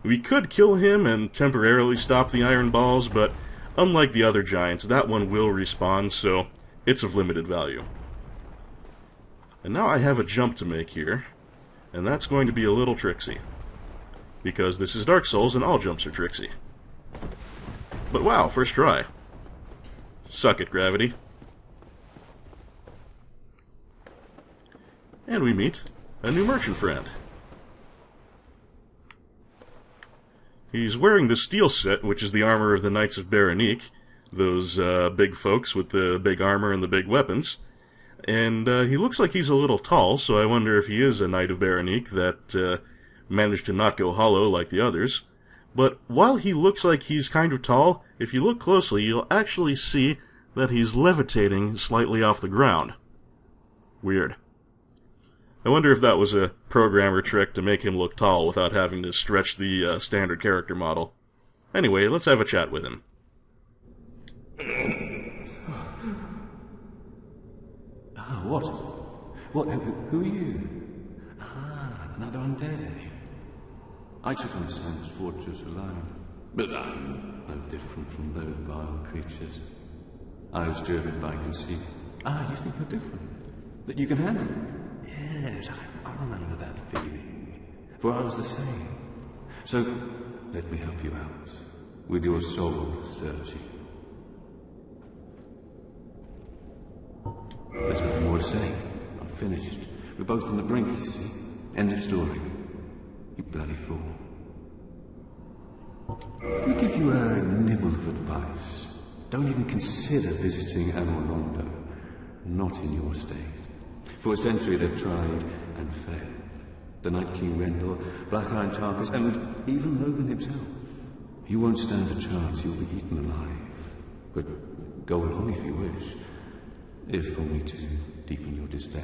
We could kill him and temporarily stop the iron balls, but unlike the other giants, that one will respawn, so it's of limited value. And now I have a jump to make here, and that's going to be a little tricksy. Because this is Dark Souls and all jumps are tricksy. But wow, first try. Suck it, gravity. And we meet a new merchant friend. He's wearing the steel set, which is the armor of the Knights of Berenique, those big folks with the big armor and the big weapons. And he looks like he's a little tall, so I wonder if he is a Knight of Berenique that managed to not go hollow like the others. But while he looks like he's kind of tall, if you look closely, you'll actually see that he's levitating slightly off the ground. Weird. I wonder if that was a programmer trick to make him look tall without having to stretch the standard character model. Anyway, let's have a chat with him. What? Who are you? Another undead, eh? I took on Sam's fortress alone. But I'm no different from those vile creatures. I was driven by conceit. You think you're different? That you can handle it? Yes, I remember that feeling. For I was the same. So, let me help you out. With your soul searching. There's nothing more was saying. I'm finished. We're both on the brink, you see. End of story. You bloody fool. Let me give you a nibble of advice. Don't even consider visiting Anor Londo. Not in your state. For a century they've tried and failed. The Night King Rendell, Black Iron Tarkus, and even Logan himself. You won't stand a chance, you'll be eaten alive. But go along if you wish. If only to deepen your despair.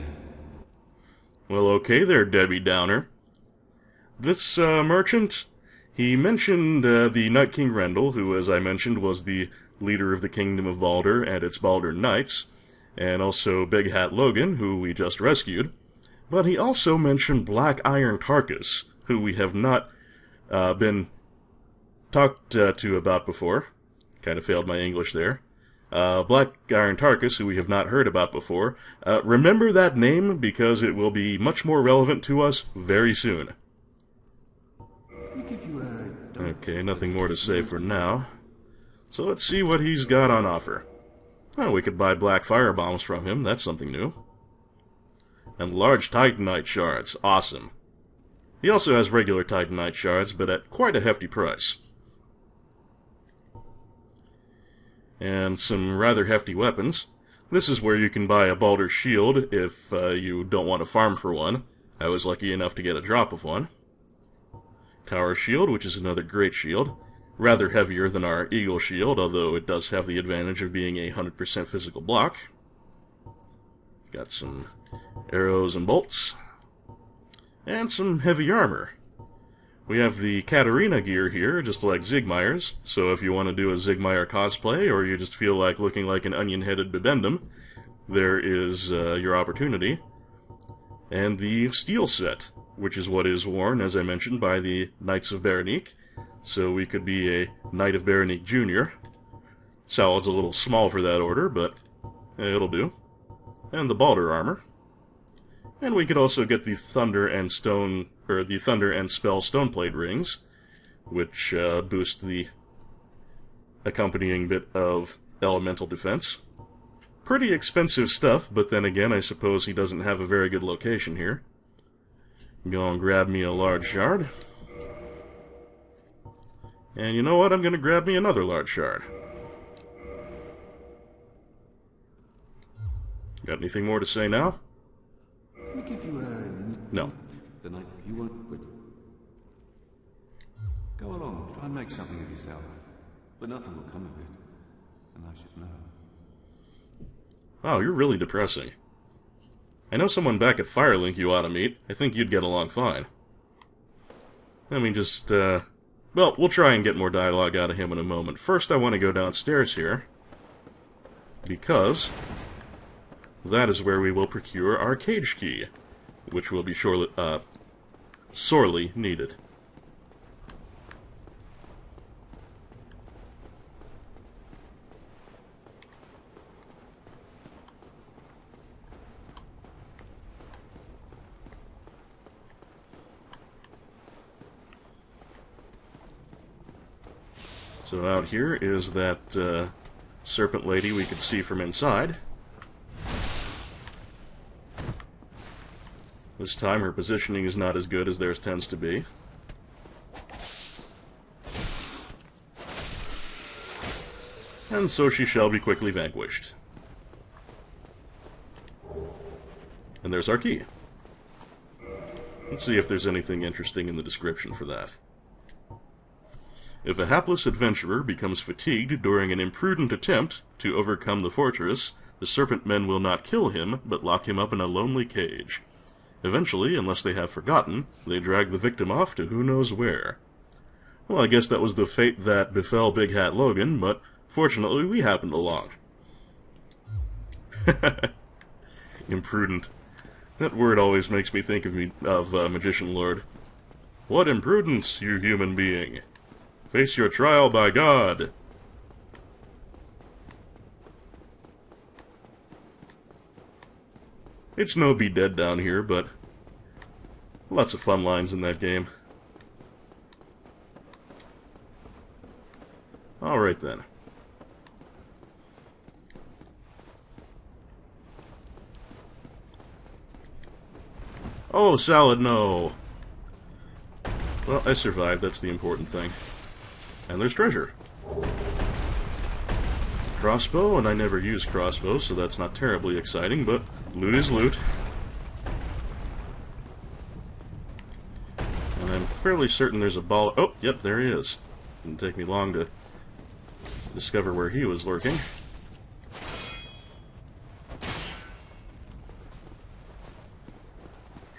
Well, okay there, Debbie Downer. This merchant, he mentioned the Night King Rendell, who, as I mentioned, was the leader of the Kingdom of Baldur and its Baldur Knights, and also Big Hat Logan, who we just rescued. But he also mentioned Black Iron Tarkus, who we have not been talked to about before. Kind of failed my English there. Black Iron Tarkus, who we have not heard about before. Remember that name, because it will be much more relevant to us very soon. Okay, nothing more to say for now. So let's see what he's got on offer. Well, we could buy black firebombs from him, that's something new. And large Titanite shards, awesome. He also has regular Titanite shards, but at quite a hefty price. And some rather hefty weapons. This is where you can buy a Baldur shield if you don't want to farm for one. I was lucky enough to get a drop of one. Tower shield, which is another great shield. Rather heavier than our Eagle shield, although it does have the advantage of being a 100% physical block. Got some arrows and bolts. And some heavy armor. We have the Katarina gear here, just like Siegmeyer's, so if you want to do a Siegmeyer cosplay, or you just feel like looking like an onion-headed bibendum, there is your opportunity. And the steel set, which is what is worn, as I mentioned, by the Knights of Berenique, so we could be a Knight of Berenique Jr. Salad's a little small for that order, but it'll do. And the Baldur armor. And we could also get the Thunder and Spell Stoneplate rings, which boost the accompanying bit of elemental defense. Pretty expensive stuff, but then again, I suppose he doesn't have a very good location here. Go and grab me a large shard. And you know what? I'm going to grab me another large shard. Got anything more to say now? Let me give you a... No. The night you won't quit. Go along, try and make something of yourself. But nothing will come of it. And I should know. Wow, you're really depressing. I know someone back at Firelink you ought to meet. I think you'd get along fine. Let me just, well, we'll try and get more dialogue out of him in a moment. First, I want to go downstairs here. Because that is where we will procure our cage key, which will be sorely needed. So out here is that serpent lady we could see from inside. This time her positioning is not as good as theirs tends to be. And so she shall be quickly vanquished. And there's our key. Let's see if there's anything interesting in the description for that. If a hapless adventurer becomes fatigued during an imprudent attempt to overcome the fortress, the serpent men will not kill him, but lock him up in a lonely cage. Eventually, unless they have forgotten, they drag the victim off to who knows where. Well, I guess that was the fate that befell Big Hat Logan, but fortunately we happened along. Imprudent. That word always makes me think of Magician Lord. What imprudence, you human being! Face your trial by God! It's no be dead down here, but lots of fun lines in that game. Alright then. Oh, salad, no! Well, I survived, that's the important thing. And there's treasure. Crossbow, and I never use crossbows, so that's not terribly exciting, but loot is loot. And I'm fairly certain there's a ball... Oh, yep, there he is. Didn't take me long to discover where he was lurking.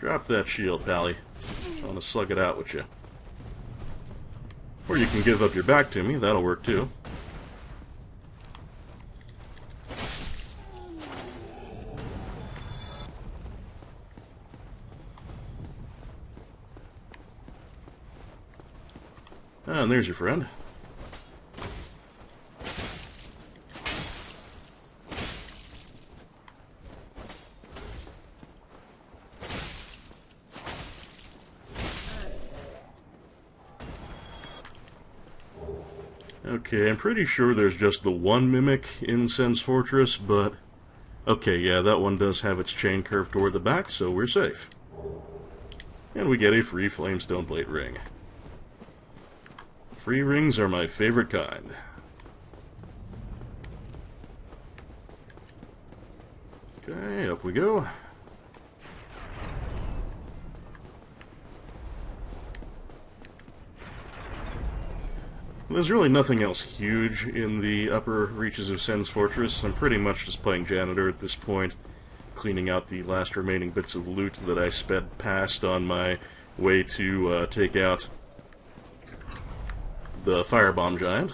Drop that shield, pally. I want to slug it out with you. Or you can give up your back to me, that'll work too. And there's your friend. Okay, I'm pretty sure there's just the one mimic in Sen's Fortress, but... Okay, yeah, that one does have its chain curved toward the back, so we're safe. And we get a free Flamestone Plate ring. Free rings are my favorite kind. Okay, up we go. There's really nothing else huge in the upper reaches of Sen's Fortress. I'm pretty much just playing janitor at this point, cleaning out the last remaining bits of loot that I sped past on my way to take out the firebomb giant.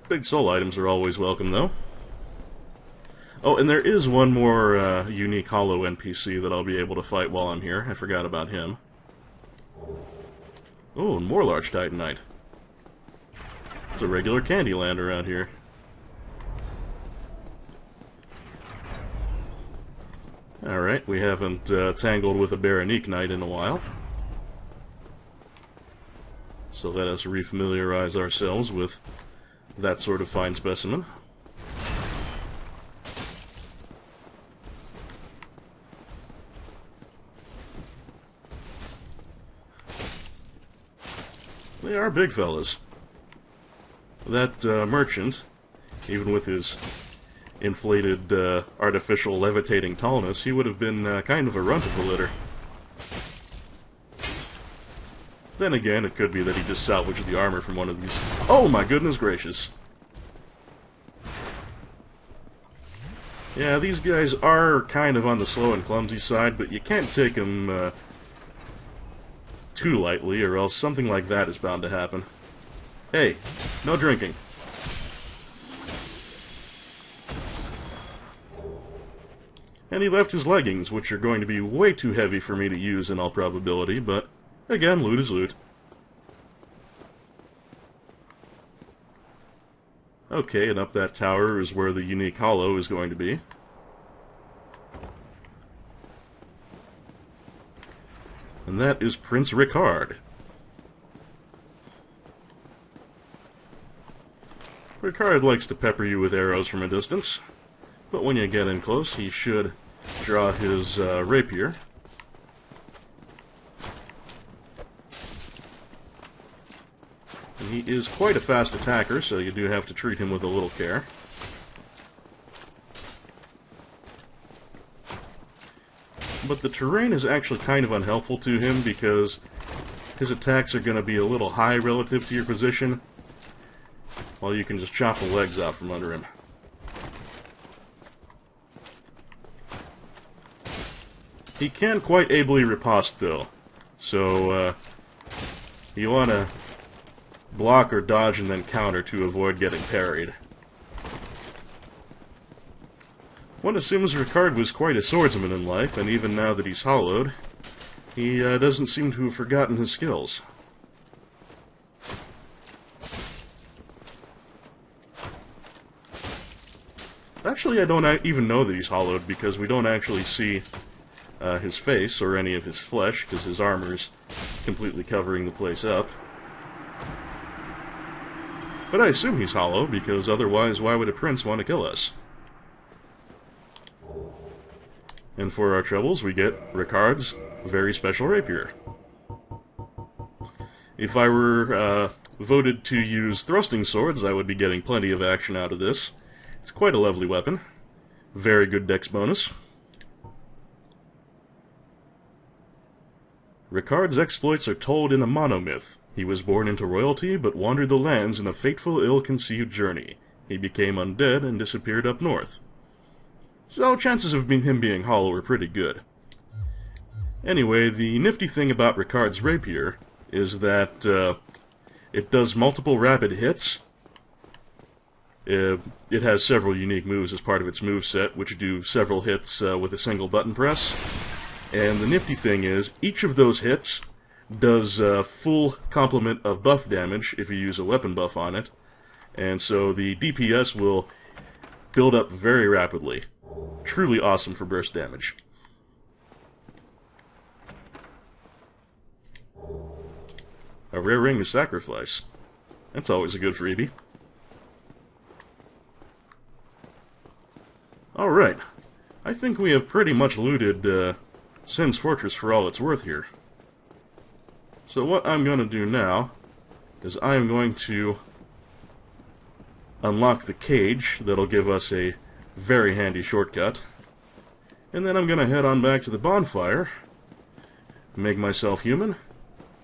Big soul items are always welcome, though. Oh, and there is one more unique hollow NPC that I'll be able to fight while I'm here. I forgot about him. Oh, and more large Titanite. It's a regular Candyland around here. Alright, we haven't tangled with a Baronique Knight in a while. So let us refamiliarize ourselves with that sort of fine specimen. They are big fellas. That merchant, even with his inflated artificial levitating tallness, he would have been kind of a runt of the litter. Then again, it could be that he just salvaged the armor from one of these. Oh my goodness gracious! Yeah, these guys are kind of on the slow and clumsy side, but you can't take them too lightly, or else something like that is bound to happen. Hey, no drinking. And he left his leggings, which are going to be way too heavy for me to use in all probability, but again, loot is loot. Okay, and up that tower is where the unique hollow is going to be. And that is Prince Ricard. Ricard likes to pepper you with arrows from a distance, but when you get in close, he should draw his rapier. And he is quite a fast attacker, so you do have to treat him with a little care. But the terrain is actually kind of unhelpful to him because his attacks are going to be a little high relative to your position, while you can just chop the legs out from under him. He can quite ably riposte, though, so you want to block or dodge and then counter to avoid getting parried. One assumes Ricard was quite a swordsman in life, and even now that he's hollowed, he doesn't seem to have forgotten his skills. Actually, I don't even know that he's hollowed, because we don't actually see his face or any of his flesh, because his armor's completely covering the place up. But I assume he's hollow, because otherwise why would a prince want to kill us? And for our troubles, we get Ricard's very special rapier. If I were voted to use thrusting swords, I would be getting plenty of action out of this. It's quite a lovely weapon. Very good dex bonus. Ricard's exploits are told in a monomyth. He was born into royalty, but wandered the lands in a fateful, ill-conceived journey. He became undead and disappeared up north. So chances of him being hollow are pretty good. Anyway, the nifty thing about Ricard's rapier is that it does multiple rapid hits. It has several unique moves as part of its moveset, which do several hits with a single button press. And the nifty thing is, each of those hits does full complement of buff damage if you use a weapon buff on it. And so the DPS will build up very rapidly. Truly awesome for burst damage. A rare ring of sacrifice. That's always a good freebie. Alright. I think we have pretty much looted Sin's Fortress for all it's worth here. So what I'm going to do now is I am going to unlock the cage. That'll give us a very handy shortcut. And then I'm going to head on back to the bonfire, make myself human,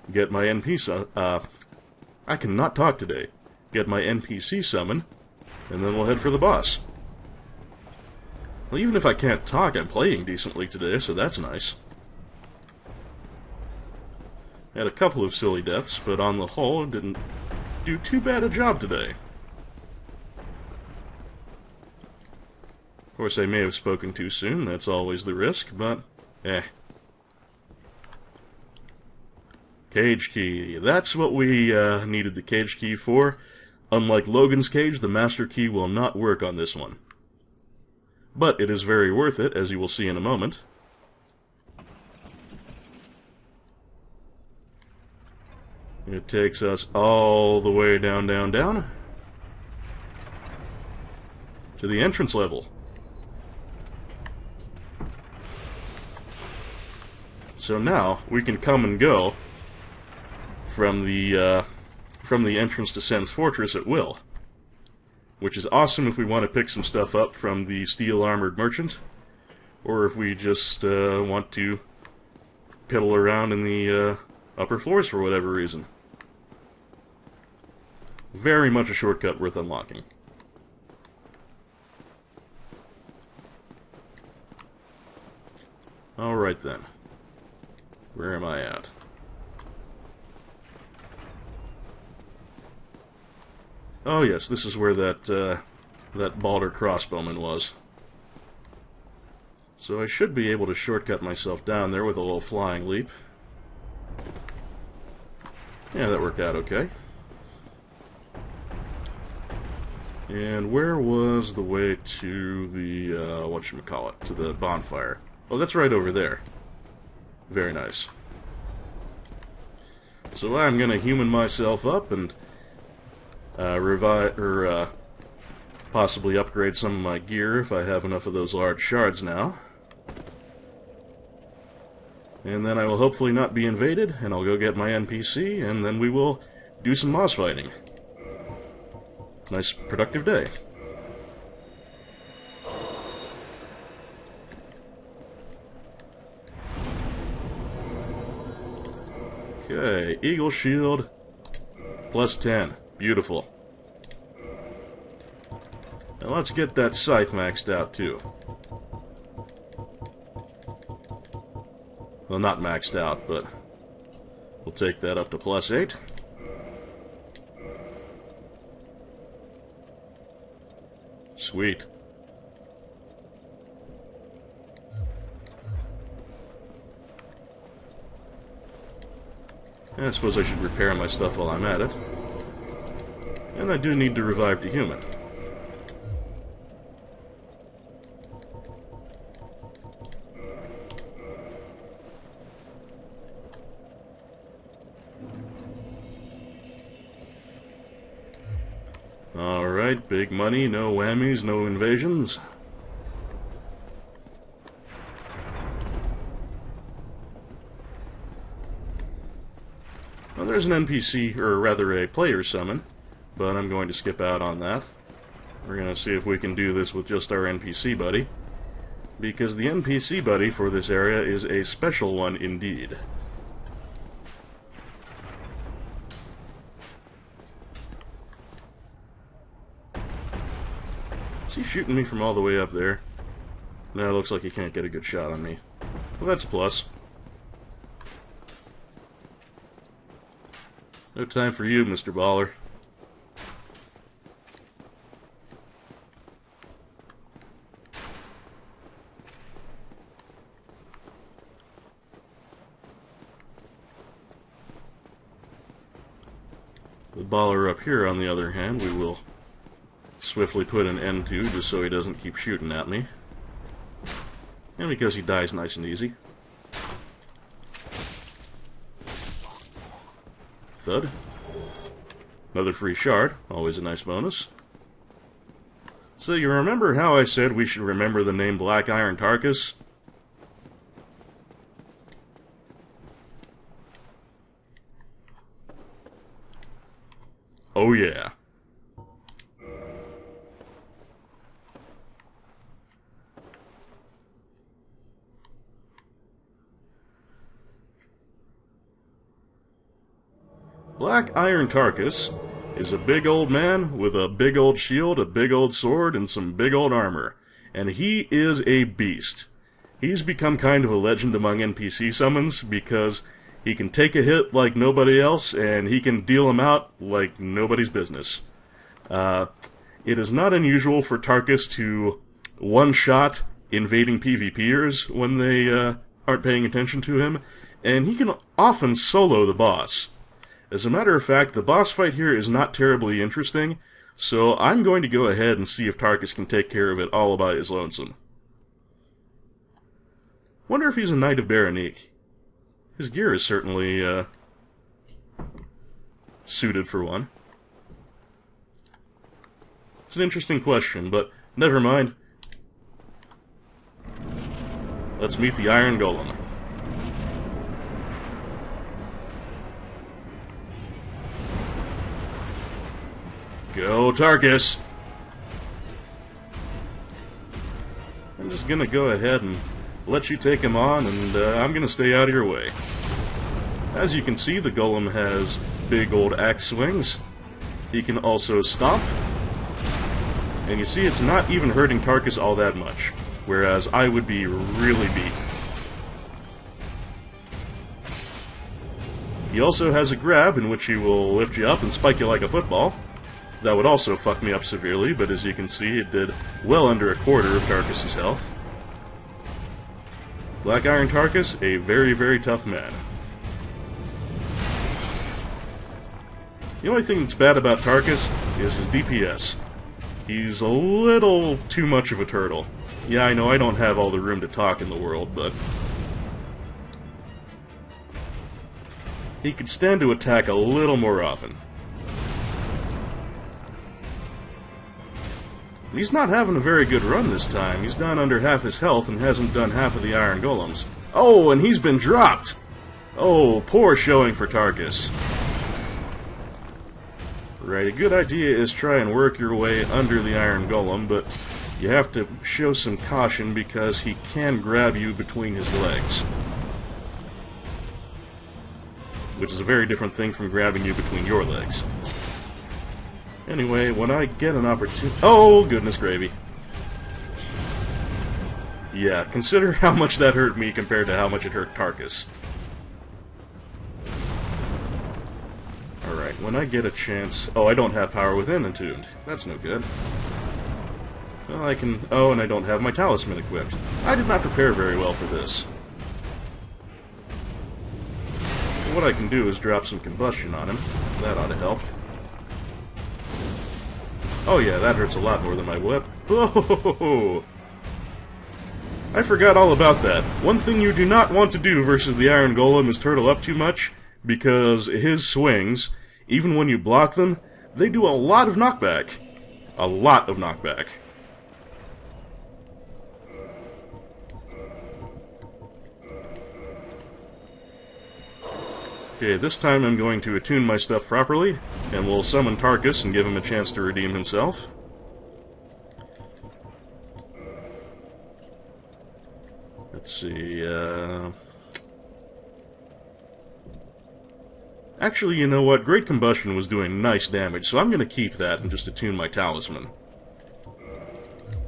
get my I cannot talk today. Get my NPC summon, and then we'll head for the boss. Well, even if I can't talk, I'm playing decently today, so that's nice. Had a couple of silly deaths, but on the whole, didn't do too bad a job today. Of course, I may have spoken too soon, that's always the risk, but Cage key. That's what we needed the cage key for. Unlike Logan's cage, the master key will not work on this one. But it is very worth it, as you will see in a moment. It takes us all the way down, down, down to the entrance level. So now we can come and go from the entrance to Sin's Fortress at will, which is awesome if we want to pick some stuff up from the steel-armored merchant, or if we just want to piddle around in the upper floors for whatever reason. Very much a shortcut worth unlocking. Alright then. Where am I at? Oh yes, this is where that Balder crossbowman was. So I should be able to shortcut myself down there with a little flying leap. Yeah, that worked out okay. And where was the way to the, whatchamacallit, to the bonfire? Oh, that's right over there. Very nice. So I'm gonna human myself up and possibly upgrade some of my gear if I have enough of those large shards now. And then I will hopefully not be invaded, and I'll go get my NPC, and then we will do some boss fighting. Nice, productive day. Okay, Eagle Shield, plus 10. Beautiful. Now let's get that scythe maxed out, too. Well, not maxed out, but we'll take that up to plus 8. Sweet. I suppose I should repair my stuff while I'm at it. And I do need to revive the human. Alright, big money, no whammies, no invasions. Well, there's an NPC, or rather a player summon, but I'm going to skip out on that. We're going to see if we can do this with just our NPC buddy, because the NPC buddy for this area is a special one indeed. Is he shooting me from all the way up there? No, it looks like he can't get a good shot on me. Well, that's a plus. No time for you, Mr. Baller. The baller up here, on the other hand, we will swiftly put an end to, just so he doesn't keep shooting at me. And because he dies nice and easy. Thud. Another free shard, always a nice bonus. So you remember how I said we should remember the name Black Iron Tarkus? Oh yeah. Black Iron Tarkus is a big old man with a big old shield, a big old sword, and some big old armor. And he is a beast. He's become kind of a legend among NPC summons because he can take a hit like nobody else, and he can deal them out like nobody's business. It is not unusual for Tarkus to one-shot invading PvPers when they aren't paying attention to him, and he can often solo the boss. As a matter of fact, the boss fight here is not terribly interesting, so I'm going to go ahead and see if Tarkus can take care of it all by his lonesome. Wonder if he's a Knight of Berenique. His gear is certainly suited for one. It's an interesting question, but never mind. Let's meet the Iron Golem. Go, Tarkus! I'm just gonna go ahead and let you take him on, and I'm gonna stay out of your way. As you can see, the Golem has big old axe swings. He can also stomp. And you see, it's not even hurting Tarkus all that much, whereas I would be really beat. He also has a grab in which he will lift you up and spike you like a football. That would also fuck me up severely, but as you can see, it did well under a quarter of Tarkus' health. Black Iron Tarkus, a very, very tough man. The only thing that's bad about Tarkus is his DPS. He's a little too much of a turtle. Yeah, I know I don't have all the room to talk in the world, but he could stand to attack a little more often. He's not having a very good run this time. He's down under half his health and hasn't done half of the Iron Golems. Oh, and he's been dropped! Oh, poor showing for Tarkus. Right, a good idea is try and work your way under the Iron Golem, but you have to show some caution because he can grab you between his legs. Which is a very different thing from grabbing you between your legs. Anyway, when I get an opportunity... Oh, goodness gravy. Yeah, consider how much that hurt me compared to how much it hurt Tarkus. Alright, when I get a chance... Oh, I don't have Power Within attuned. That's no good. Well, I can... Oh, and I don't have my Talisman equipped. I did not prepare very well for this. What I can do is drop some combustion on him. That ought to help. Oh yeah, that hurts a lot more than my whip. Oh! I forgot all about that. One thing you do not want to do versus the Iron Golem is turtle up too much, because his swings, even when you block them, they do a lot of knockback. A lot of knockback. Okay, this time I'm going to attune my stuff properly, and we'll summon Tarkus and give him a chance to redeem himself. Let's see, Actually, you know what? Great Combustion was doing nice damage, so I'm going to keep that and just attune my talisman.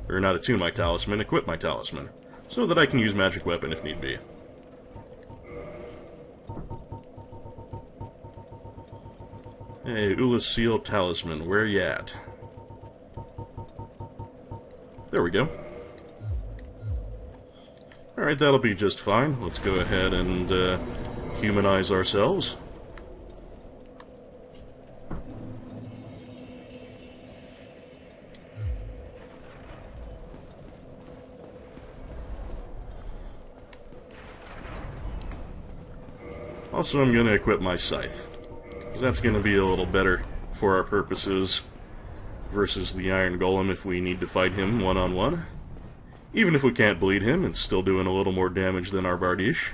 Or not attune my talisman, equip my talisman. So that I can use magic weapon if need be. Hey, Ula's Seal Talisman, where you at? There we go. Alright, that'll be just fine. Let's go ahead and humanize ourselves. Also, I'm going to equip my scythe. That's going to be a little better for our purposes versus the Iron Golem if we need to fight him one-on-one. Even if we can't bleed him, it's still doing a little more damage than our Bardiche.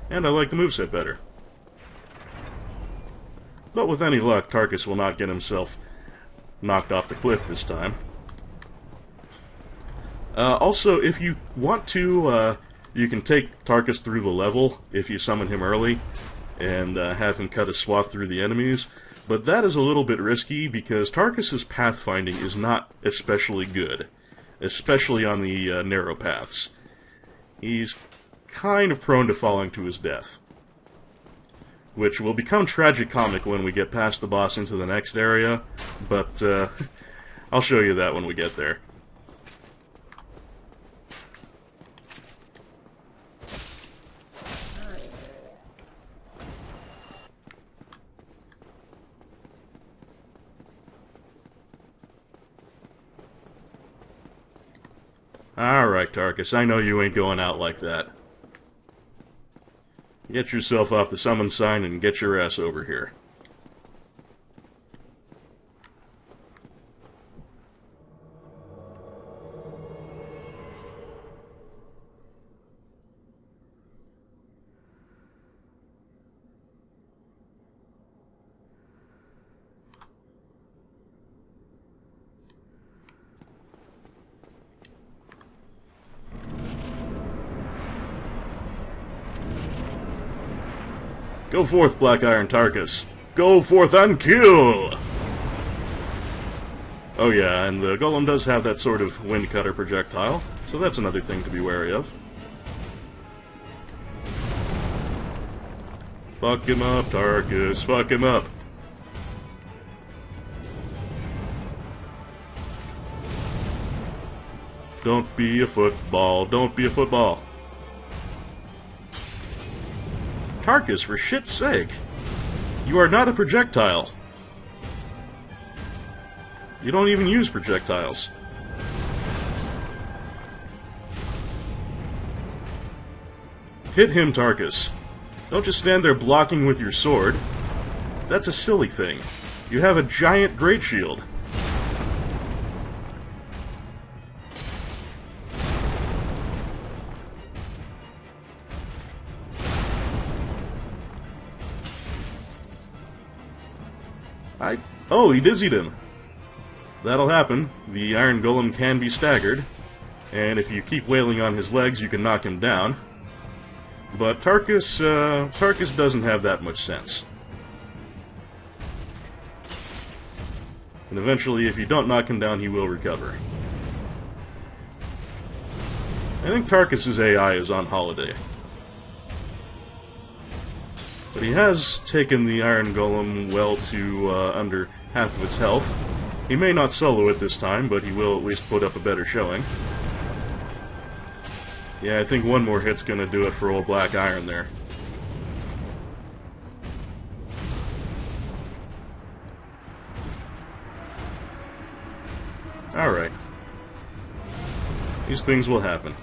And I like the moveset better. But with any luck, Tarkus will not get himself knocked off the cliff this time. Also, if you want to, you can take Tarkus through the level if you summon him early, and have him cut a swath through the enemies, but that is a little bit risky because Tarkus's pathfinding is not especially good, especially on the narrow paths. He's kind of prone to falling to his death, which will become tragicomic when we get past the boss into the next area, but I'll show you that when we get there. Alright, Tarkus, I know you ain't going out like that. Get yourself off the summon sign and get your ass over here. Go forth, Black Iron Tarkus. Go forth and kill! Oh yeah, and the Golem does have that sort of wind cutter projectile, so that's another thing to be wary of. Fuck him up, Tarkus. Fuck him up. Don't be a football. Don't be a football. Tarkus, for shit's sake. You are not a projectile. You don't even use projectiles. Hit him, Tarkus. Don't just stand there blocking with your sword. That's a silly thing. You have a giant great shield. Oh, he dizzied him. That'll happen. The Iron Golem can be staggered, and if you keep wailing on his legs, you can knock him down. But Tarkus doesn't have that much sense. And eventually, if you don't knock him down, he will recover. I think Tarkus's AI is on holiday. But he has taken the Iron Golem well to under half of its health. He may not solo it this time, but he will at least put up a better showing. Yeah, I think one more hit's gonna do it for old Black Iron there. Alright. These things will happen.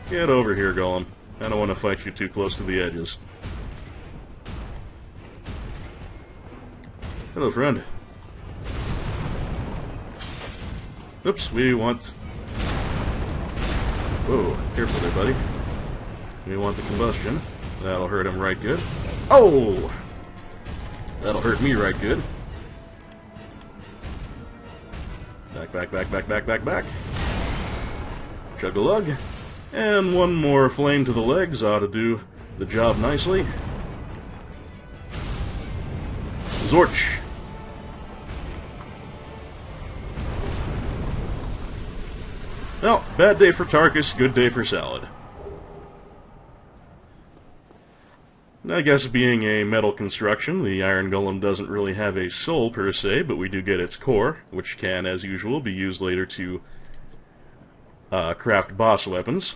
Get over here, Golem. I don't want to fight you too close to the edges. Hello, friend. Oops, we want... Whoa, careful there, buddy. We want the combustion. That'll hurt him right good. Oh! That'll hurt me right good. Back, back, back, back, back, back, back. Chug-a-lug. And one more flame to the legs ought to do the job nicely. Zorch! Well, bad day for Tarkus, good day for salad. I guess being a metal construction, the Iron Golem doesn't really have a soul per se, but we do get its core, which can, as usual, be used later to craft boss weapons.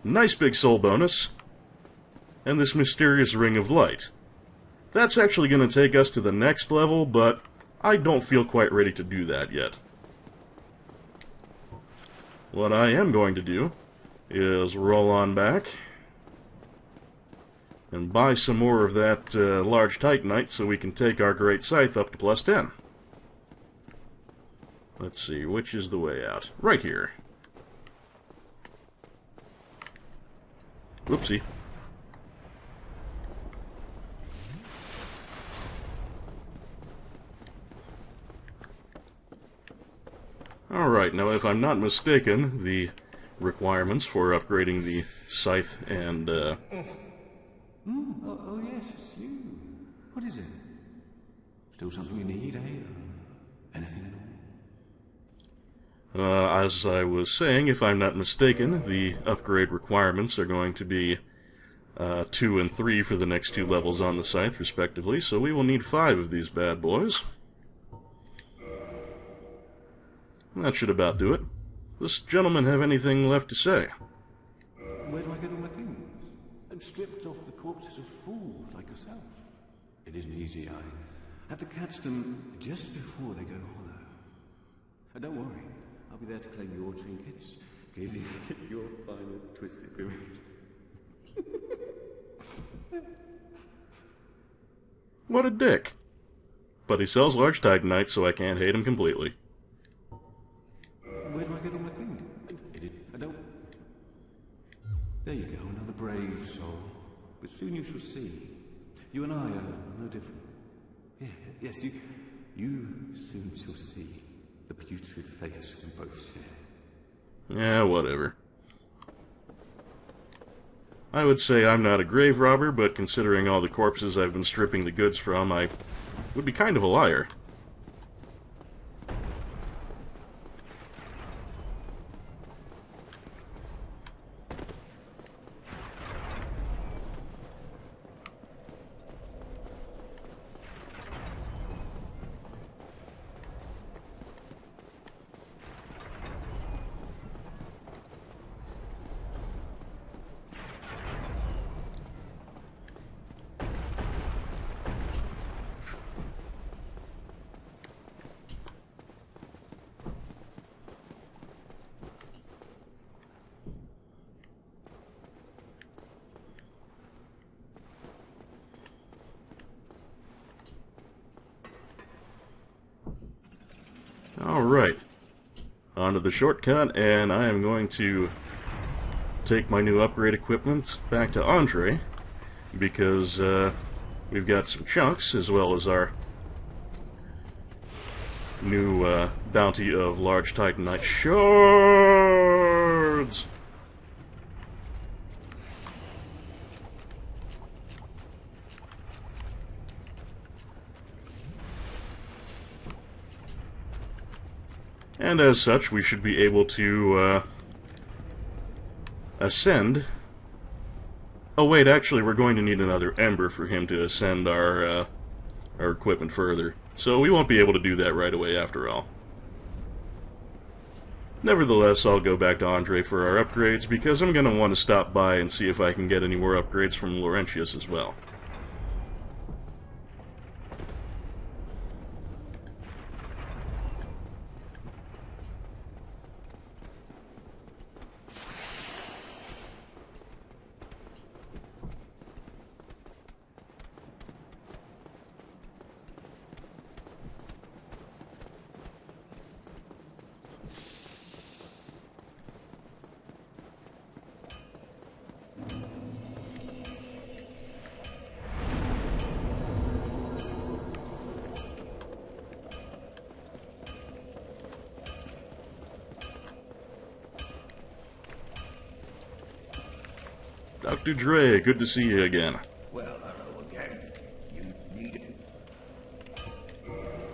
Nice big soul bonus. And this mysterious ring of light. That's actually going to take us to the next level, but I don't feel quite ready to do that yet. What I am going to do is roll on back and buy some more of that large Titanite so we can take our Great Scythe up to +10. Let's see, which is the way out? Right here. Whoopsie. Alright, now if I'm not mistaken, the requirements for upgrading the Scythe and Oh, yes, it's you. What is it? Still something you need, eh? Anything at all? As I was saying, if I'm not mistaken, the upgrade requirements are going to be 2 and 3 for the next 2 levels on the Scythe, respectively, so we will need 5 of these bad boys. That should about do it. Does this gentleman have anything left to say? Where do I get all my things? I'm stripped off the corpses of fools like yourself. It isn't easy. I have to catch them just before they go hollow. Don't worry. I'll be there to claim your trinkets, gazing at your final twisted grimace. What a dick. But he sells large Titanite, so I can't hate him completely. Where do I get all my things? I don't... There you go, another brave soul. But soon you shall see. You and I are no different. Yeah, yes, you soon shall see the putrid face we both share. Yeah, whatever. I would say I'm not a grave robber, but considering all the corpses I've been stripping the goods from, I would be kind of a liar. Alright, onto the shortcut, and I am going to take my new upgrade equipment back to Andre, because we've got some chunks, as well as our new bounty of large Titanite shards! And as such, we should be able to ascend. Oh wait, actually we're going to need another ember for him to ascend our equipment further. So we won't be able to do that right away after all. Nevertheless, I'll go back to Andre for our upgrades, because I'm going to want to stop by and see if I can get any more upgrades from Laurentius as well. Dr. Dre, good to see you again. Well, hello again. You need it.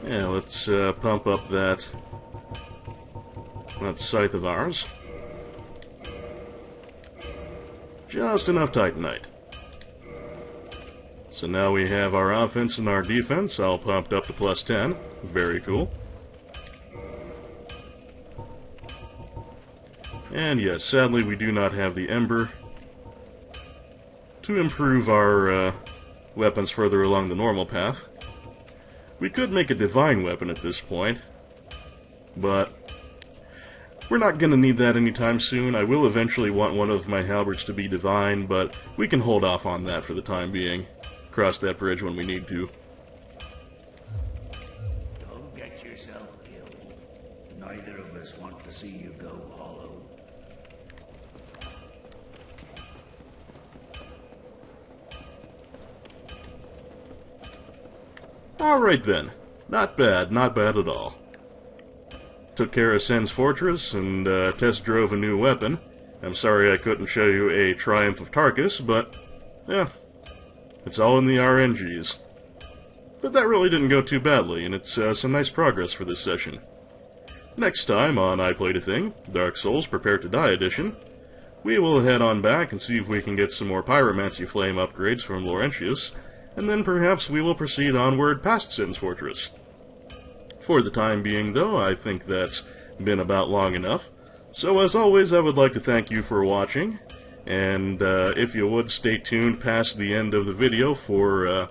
Yeah, let's pump up that scythe of ours. Just enough Titanite. So now we have our offense and our defense all pumped up to +10. Very cool. And yes, sadly we do not have the Ember to improve our weapons further along the normal path. We could make a divine weapon at this point, but we're not going to need that anytime soon. I will eventually want one of my halberds to be divine, but we can hold off on that for the time being. Cross that bridge when we need to. Don't get yourself killed. Neither of us want to see you go hollow. Alright then. Not bad at all. Took care of Sen's Fortress and test drove a new weapon. I'm sorry I couldn't show you a Triumph of Tarkus, but yeah, it's all in the RNGs. But that really didn't go too badly, and it's some nice progress for this session. Next time on I Played a Thing, Dark Souls Prepare to Die Edition, we will head on back and see if we can get some more Pyromancy Flame upgrades from Laurentius, and then perhaps we will proceed onward past Sen's Fortress. For the time being, though, I think that's been about long enough. So as always, I would like to thank you for watching, and if you would, stay tuned past the end of the video for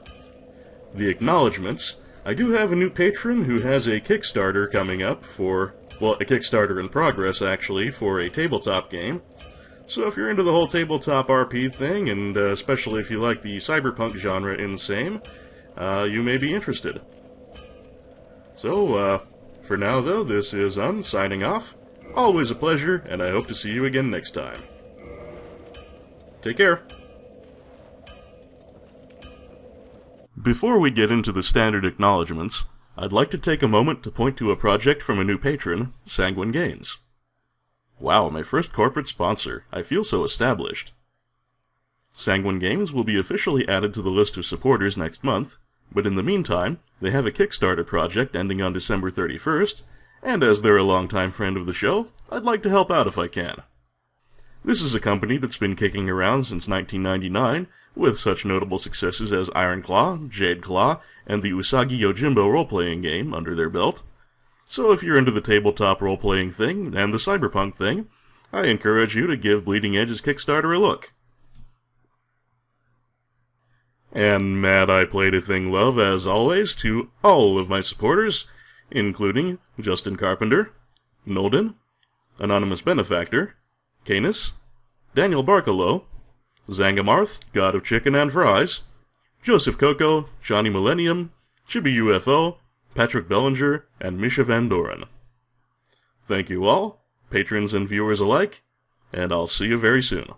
the acknowledgements. I do have a new patron who has a Kickstarter coming up for, well, a Kickstarter in progress, actually, for a tabletop game. So if you're into the whole tabletop RP thing, and especially if you like the cyberpunk genre in the same, you may be interested. So, for now though, this is signing off. Always a pleasure, and I hope to see you again next time. Take care. Before we get into the standard acknowledgements, I'd like to take a moment to point to a project from a new patron, Sanguine Games. Wow, my first corporate sponsor. I feel so established. Sanguine Games will be officially added to the list of supporters next month, but in the meantime, they have a Kickstarter project ending on December 31st, and as they're a longtime friend of the show, I'd like to help out if I can. This is a company that's been kicking around since 1999, with such notable successes as Iron Claw, Jade Claw, and the Usagi Yojimbo role-playing game under their belt. So if you're into the tabletop role-playing thing, and the cyberpunk thing, I encourage you to give Bleeding Edge's Kickstarter a look. And mad I Played a Thing love, as always, to all of my supporters, including Justin Carpenter, Nolden, Anonymous Benefactor, Canis, Daniel Barkalow, Zangamarth, God of Chicken and Fries, Joseph Coco, Johnny Millennium, Chibi UFO, Patrick Bellinger, and Misha Van Doren. Thank you all, patrons and viewers alike, and I'll see you very soon.